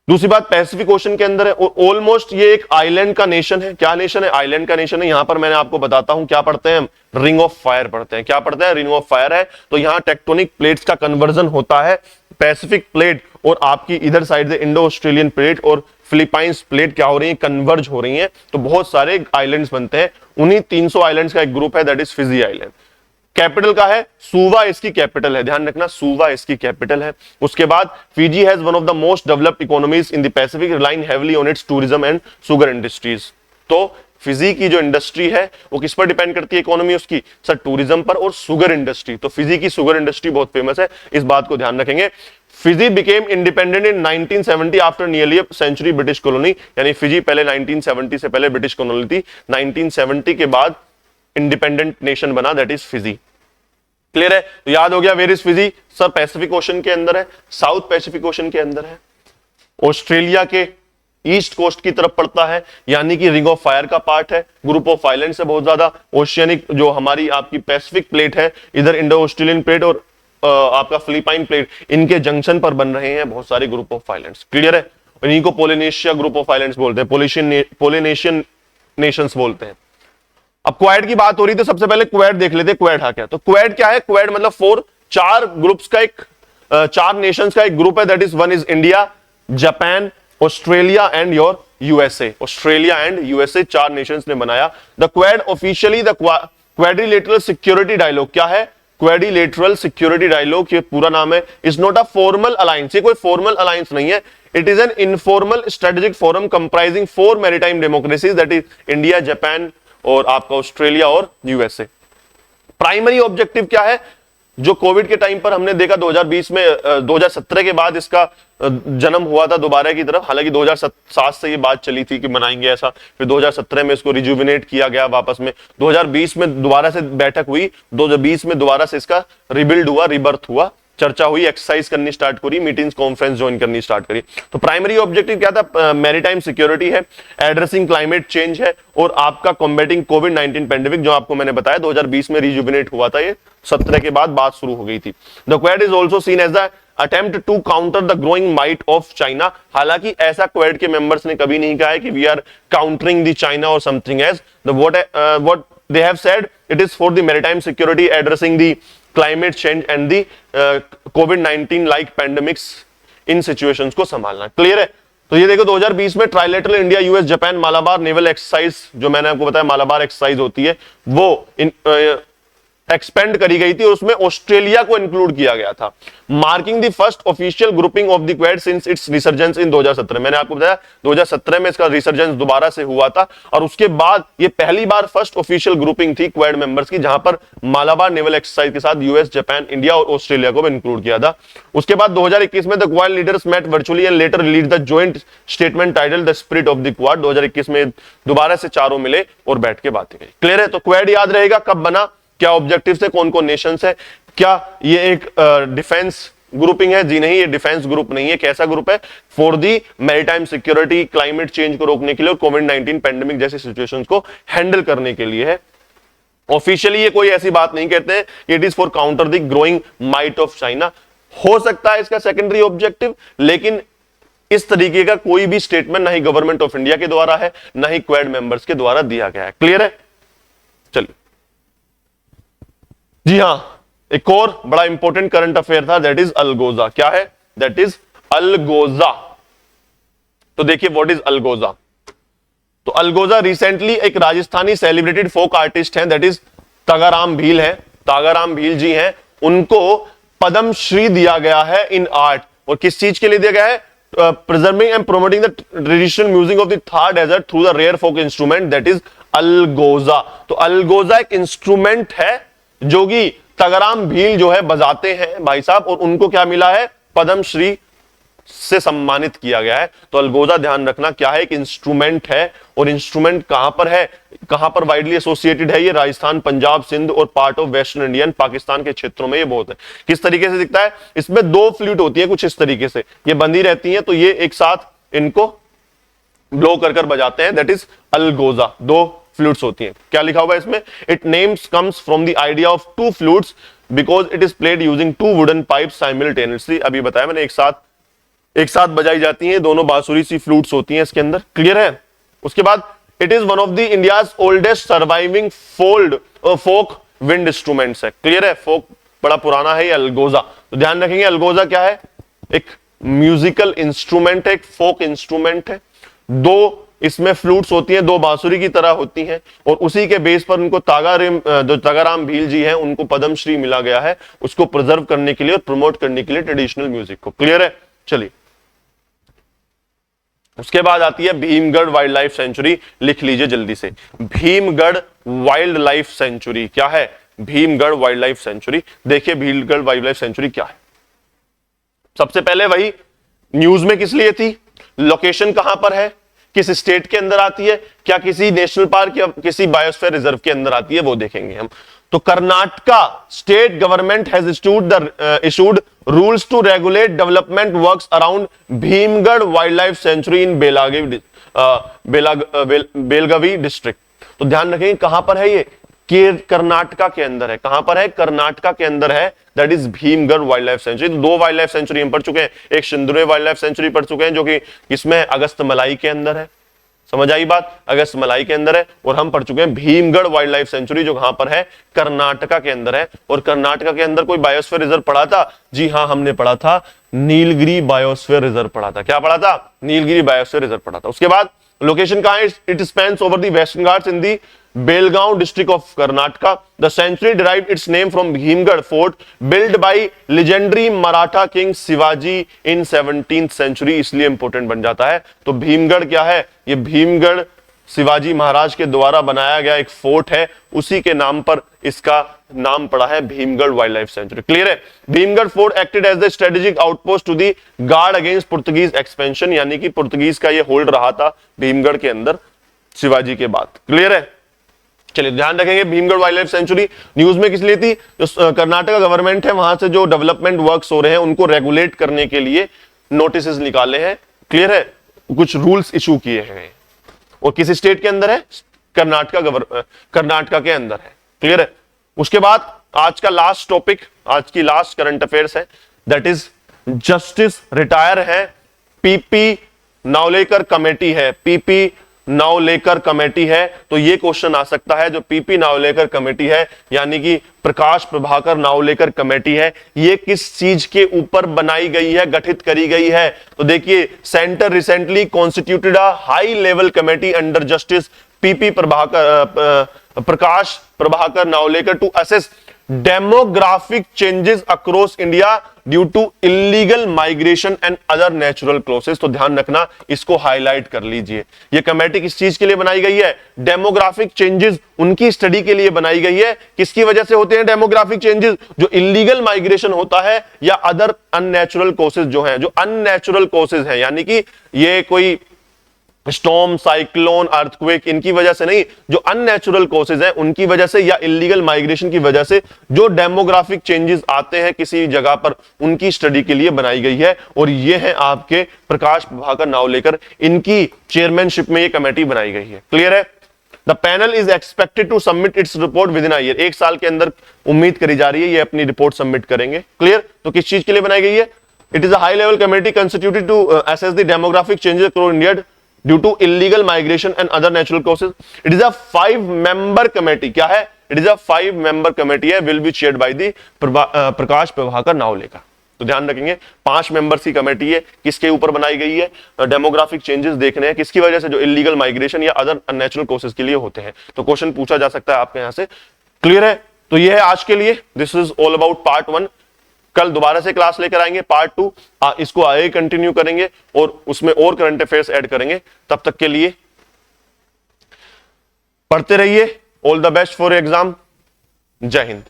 दूसरी बात, पैसिफिक ओशन के अंदर है, ऑलमोस्ट ये एक आइलैंड का नेशन है। क्या नेशन है? आइलैंड का नेशन है। यहां पर मैंने आपको बताता हूं क्या पढ़ते हैं हम, रिंग ऑफ फायर पढ़ते हैं। क्या पढ़ते हैं? रिंग ऑफ फायर है। तो यहां टेक्टोनिक प्लेट्स का कन्वर्जन होता है। पैसिफिक प्लेट और आपकी इधर साइड से इंडो ऑस्ट्रेलियन प्लेट और फिलीपाइंस प्लेट क्या हो रही है? कन्वर्ज हो रही हैं, तो बहुत सारे आइलैंड्स बनते हैं। उन्हीं 300 आइलैंड्स का एक ग्रुप है, that is Fiji island. Capital का है सुवा, इसकी कैपिटल है, ध्यान रखना, सुवा इसकी कैपिटल है। उसके बाद Fiji has one of the most developed economies in the Pacific, relying heavily on it's tourism and sugar industries. तो फिजी की जो इंडस्ट्री है वो किस पर डिपेंड करती है इकोनॉमी उसकी? सर, टूरिज्म पर और शुगर इंडस्ट्री। तो फिजी की शुगर इंडस्ट्री बहुत फेमस है, इस बात को ध्यान रखेंगे। Fiji became independent in 1970 after nearly a century British colony, यानी फिजी पहले 1970 से पहले ब्रिटिश कॉलोनी थी, 1970 के बाद इंडिपेंडेंट नेशन बना, दैट इज फिजी। क्लियर है? तो याद हो गया, where is Fiji? Sir, Pacific ocean के अंदर है, साउथ पैसिफिक ओशन के अंदर है, ऑस्ट्रेलिया के ईस्ट कोस्ट की तरफ पड़ता है, यानी कि रिंग ऑफ फायर का पार्ट है, ग्रुप ऑफ आइलैंड से बहुत ज्यादा। ओशियनिक जो हमारी आपकी पैसिफिक प्लेट है, इधर इंडो ऑस्ट्रेलियन प्लेट और आपका फिलीपाइन प्लेट, इनके जंक्शन पर बन रहे हैं बहुत सारे ग्रुप ऑफ आइलैंड्स। क्लियर है? इन्हीं को पोलिनेशिया ग्रुप ऑफ आइलैंड्स बोलते हैं, पोलिनेशियन नेशंस बोलते हैं। अब क्वाड की बात हो रही, तो सबसे पहले क्वाड देख लेते हैं। क्वाड क्या? तो क्वाड क्या है? क्वाड मतलब चार ग्रुप्स का एक, चार नेशंस का एक ग्रुप है, that is one is India, Japan, Australia and your USA. Australia and USA, चार नेशंस ने बनाया the quad. Officially the quadrilateral security dialogue. क्या है? क्वाड्रिलेटरल सिक्योरिटी डायलॉग, ये पूरा नाम है। Is not a formal alliance, ये कोई फॉर्मल अलायंस नहीं है। It is an informal strategic forum comprising 4 maritime democracies, that is India, Japan और आपका ऑस्ट्रेलिया और यूएसए। प्राइमरी ऑब्जेक्टिव क्या है? जो कोविड के टाइम पर हमने देखा 2020 में, 2017 के बाद इसका जन्म हुआ था दोबारा की तरफ। हालांकि 2007 से ये बात चली थी कि बनाएंगे ऐसा, फिर 2017 में इसको रिजुविनेट किया गया वापस में, 2020 में दोबारा से बैठक हुई, 2020 में दोबारा से इसका रिबिल्ड हुआ, रिबर्थ हुआ, चर्चा हुई, एक्सरसाइज करनी स्टार्ट करी, मीटिंग्स कॉन्फ्रेंस ज्वाइन करनी स्टार्ट करी। तो प्राइमरी ऑब्जेक्टिव क्या था? मैरीटाइम सिक्योरिटी है, एड्रेसिंग क्लाइमेट चेंज है, और आपका कॉम्बैटिंग कोविड-19 पेंडेमिक, जो आपको मैंने बताया 2020 में रिजुविनेट हुआ था, ये 17 के बाद बात शुरू हो गई थी। The quad is also seen as the attempt to counter the growing might of China. हालांकि ऐसा क्वाड के मेंबर्स ने कभी नहीं कहा है कि we are countering the China और something as the what they have said, it is for the maritime security, addressing the climate change and the कोविड-19 लाइक पेंडेमिक्स इन सिचुएशंस को संभालना। क्लियर है? तो ये देखो 2020 में trilateral India, US, Japan Malabar naval exercise, जो मैंने आपको बताया मालाबार एक्सरसाइज होती है, वो एक्सपेंड करी गई थी और उसमें ऑस्ट्रेलिया को इंक्लूड किया गया था। Marking the first official grouping of the Quad since its resurgence in 2017। मैंने आपको बताया 2017 में इसका रिसर्जेंस दोबारा से हुआ था, और उसके बाद ये पहली बार फर्स्ट ऑफिशियल ग्रुपिंग थी क्वाड मेंबर्स की, जहां पर मालाबार नेवल एक्सरसाइज के साथ यूएस, जापान, इंडिया और ऑस्ट्रेलिया को भी इंक्लूड किया था। उसके बाद 2021 में the quad leaders met virtually and later release the joint statement title the spirit of the quad. 2021 में दोबारा से चारों मिले और बैठ के बातें करी। क्लियर है? तो क्वाड याद रहेगा कब बना, क्या ऑब्जेक्टिव है, कौन कौन नेशंस है, क्या ये एक डिफेंस ग्रुपिंग है? जी नहीं, ये डिफेंस ग्रुप नहीं है। कैसा ग्रुप है? For the maritime security, climate change को रोकने के लिए और कोविड-19 पेंडेमिक जैसी सिचुएशंस को हैंडल करने के लिए है। ऑफिशियली ये कोई ऐसी बात नहीं कहते हैं, it is for counter the growing might of China. हो सकता है इसका सेकेंडरी ऑब्जेक्टिव, लेकिन इस तरीके का कोई भी स्टेटमेंट ना ही गवर्नमेंट ऑफ इंडिया के द्वारा है, ना ही क्वाड मेंबर्स के द्वारा दिया गया है। क्लियर है? चलिए, जी हां, एक और बड़ा इंपॉर्टेंट करंट अफेयर था, दैट इज अलगोजा। क्या है? That is Algoza. तो देखिए, व्हाट इज अलगोजा? तो अलगोजा रिसेंटली एक राजस्थानी सेलिब्रेटेड फोक आर्टिस्ट हैं, दैट इज तागाराम भील है, तागाराम भील जी हैं, उनको पद्म श्री दिया गया है इन आर्ट। और किस चीज के लिए दिया गया है? Preserving and promoting the traditional music of the Thar desert through the rare folk instrument, that is Algoza. तो अलगोजा एक इंस्ट्रूमेंट है जो कि तागाराम भील जो है बजाते हैं भाई साहब, और उनको क्या मिला है? पद्म श्री से सम्मानित किया गया है। तो अलगोजा ध्यान रखना क्या है? एक इंस्ट्रूमेंट है, और इंस्ट्रूमेंट कहां पर है, कहां पर वाइडली एसोसिएटेड है? ये राजस्थान, पंजाब, सिंध और part of western Indian Pakistan के क्षेत्रों में ये बहुत है। किस तरीके से दिखता है? इसमें 2 फ्लूट होती है कुछ इस तरीके से, ये बंधी रहती है, तो ये एक साथ इनको ब्लो कर बजाते हैं, दैट इज अलगोजा। 2 फ्लूट्स होती हैं। क्या लिखा हुआ है इसमें? It names comes from the idea of 2 flutes because it is played using 2 wooden pipes simultaneously. अभी बताया मैंने, एक साथ एक साथ बजाई जाती हैं, दोनों बांसुरी सी फ्लूट्स होती हैं इसके अंदर, क्लियर है। उसके बाद it is one of the India's oldest surviving folk wind instruments है, क्लियर है। फोक बड़ा पुराना है ये अलगोजा, तो ध्यान रखेंगे अलगोजा क्या है, एक म्यूजिकल इंस्ट्रूमेंट है, एक फोक इंस्ट्रूमेंट है। दो इसमें फ्लूट्स होती हैं, दो बांसुरी की तरह होती हैं, और उसी के बेस पर उनको जो तागाराम भील जी हैं उनको पद्मश्री मिला गया है, उसको प्रिजर्व करने के लिए और प्रमोट करने के लिए ट्रेडिशनल म्यूजिक को, क्लियर है। चलिए उसके बाद आती है भीमगढ़ वाइल्ड लाइफ सेंचुरी, लिख लीजिए जल्दी से, भीमगढ़ वाइल्ड लाइफ सेंचुरी क्या है, भीमगढ़ वाइल्ड लाइफ सेंचुरी। देखिए भीमगढ़ वाइल्ड लाइफ सेंचुरी क्या है। सबसे पहले वही न्यूज में किस लिए थी, लोकेशन कहां पर है, किस स्टेट के अंदर आती है, क्या किसी नेशनल पार्क या किसी बायोस्फीयर रिजर्व के अंदर आती है, वो देखेंगे हम। तो Karnataka state government has issued rules to regulate development works around Bhimgad wildlife sanctuary in Belagavi district. तो ध्यान रखेंगे कहां पर है ये, कर्नाटका के अंदर है। कहां पर है, कर्नाटका के अंदर है, that is Bhimgarh wildlife century. तो दो वाइल्ड लाइफ सेंचुरी हम पढ़ चुके हैं, एक सिंदुरे वाइल्ड लाइफ सेंचुरी पढ़ चुके हैं जो कि इसमें अगस्त मलाई के अंदर है, समझ आई बात, अगस्त मलाई के अंदर है। और हम पढ़ चुके हैं भीमगढ़ वाइल्ड लाइफ सेंचुरी जो कहां पर है, कर्नाटका के अंदर है। और कर्नाटका के अंदर कोई बायोस्फीयर रिजर्व पढ़ा था, जी हां हमने पढ़ा था, नीलगिरी बायोस्फीयर रिजर्व पढ़ा था। क्या पढ़ा था, नीलगिरी बायोस्फीयर रिजर्व पढ़ा था। उसके बाद लोकेशन कहां है, it spans over the western Ghats in the Belgaum district of Karnataka. The sanctuary derived its name from Bhimgarh fort built by legendary Maratha king Shivaji in 17th century, इसलिए इंपोर्टेंट बन जाता है। तो भीमगढ़ क्या है, ये भीमगढ़ शिवाजी महाराज के द्वारा बनाया गया एक फोर्ट है, उसी के नाम पर इसका नाम पड़ा है Bhimgarh wildlife sanctuary, clear है। Bhimgarh fort acted as the strategic outpost to the guard against Portuguese expansion, यानी कि पुर्तगीज का ये होल्ड रहा था भीमगढ़ के अंदर शिवाजी के बाद, क्लियर है। चलिए ध्यान रखेंगे Bhimgarh wildlife century news में किस लिए थी, जो कर्नाटका गवर्नमेंट है वहां से जो डेवलपमेंट वर्क्स हो रहे हैं उनको रेगुलेट करने के लिए नोटिस निकाले हैं, क्लियर है, कुछ रूल्स इशू किए हैं। और किस स्टेट के अंदर है, कर्नाटका के अंदर है, क्लियर है। उसके बाद आज का लास्ट टॉपिक, आज की लास्ट करंट अफेयर्स है, दैट इज जस्टिस रिटायर है, पीपी नावलेकर कमेटी है, पीपी नावलेकर कमेटी है। तो ये क्वेश्चन आ सकता है, जो पीपी नावलेकर कमेटी है यानी कि प्रकाश प्रभाकर नावलेकर कमेटी है, ये किस चीज के ऊपर बनाई गई है, गठित करी गई है। तो देखिए centre recently constituted a high level committee under justice PP Prakash Prabhakar Navalekar to assess demographic changes across India due to illegal migration and other natural causes. तो ध्यान रखना, इसको हाईलाइट कर लीजिए। ये कमेटी किस चीज के लिए बनाई गई है, डेमोग्राफिक चेंजेस उनकी स्टडी के लिए बनाई गई है। किसकी वजह से होते हैं डेमोग्राफिक चेंजेस, जो इलीगल माइग्रेशन होता है या अदर अननेचुरल कोसेस जो है, जो अननेचुरल कोसेस है, यानी कि ये कोई स्टॉर्म, साइक्लोन, अर्थक्वेक, इनकी वजह से नहीं, जो अननेचुरल कोसेज हैं उनकी वजह से या इलीगल माइग्रेशन की वजह से जो डेमोग्राफिक चेंजेस आते हैं किसी जगह पर, उनकी स्टडी के लिए बनाई गई है। और ये है आपके प्रकाश प्रभाकर नावलेकर, इनकी चेयरमैनशिप में ये कमेटी बनाई गई है, क्लियर है। The panel is expected to submit its report within a year, एक साल के अंदर उम्मीद करी जा रही है ये अपनी रिपोर्ट सबमिट करेंगे, क्लियर। तो किस चीज के लिए बनाई गई है, it is a high level committee constituted to assess the demographic changes across India due to illegal migration and other natural causes. It is a 5 member committee, क्या है, it is a 5 member committee है, will be chaired by the Prakash Prabhakar Naolekar. तो ध्यान रखेंगे 5 मेंबर्स की कमेटी है, किसके ऊपर बनाई गई है, डेमोग्राफिक चेंजेस देखने हैं, किसकी वजह से, जो इलीगल माइग्रेशन या अदर अननेचुरल कॉसेज के लिए होते हैं। तो क्वेश्चन पूछा जा सकता है आपके यहां से, क्लियर है। तो ये है आज के लिए, this is all about part 1। कल दोबारा से क्लास लेकर आएंगे पार्ट 2, इसको आगे कंटिन्यू करेंगे और उसमें और करंट अफेयर्स ऐड करेंगे। तब तक के लिए पढ़ते रहिए, all the best for exam, जय हिंद।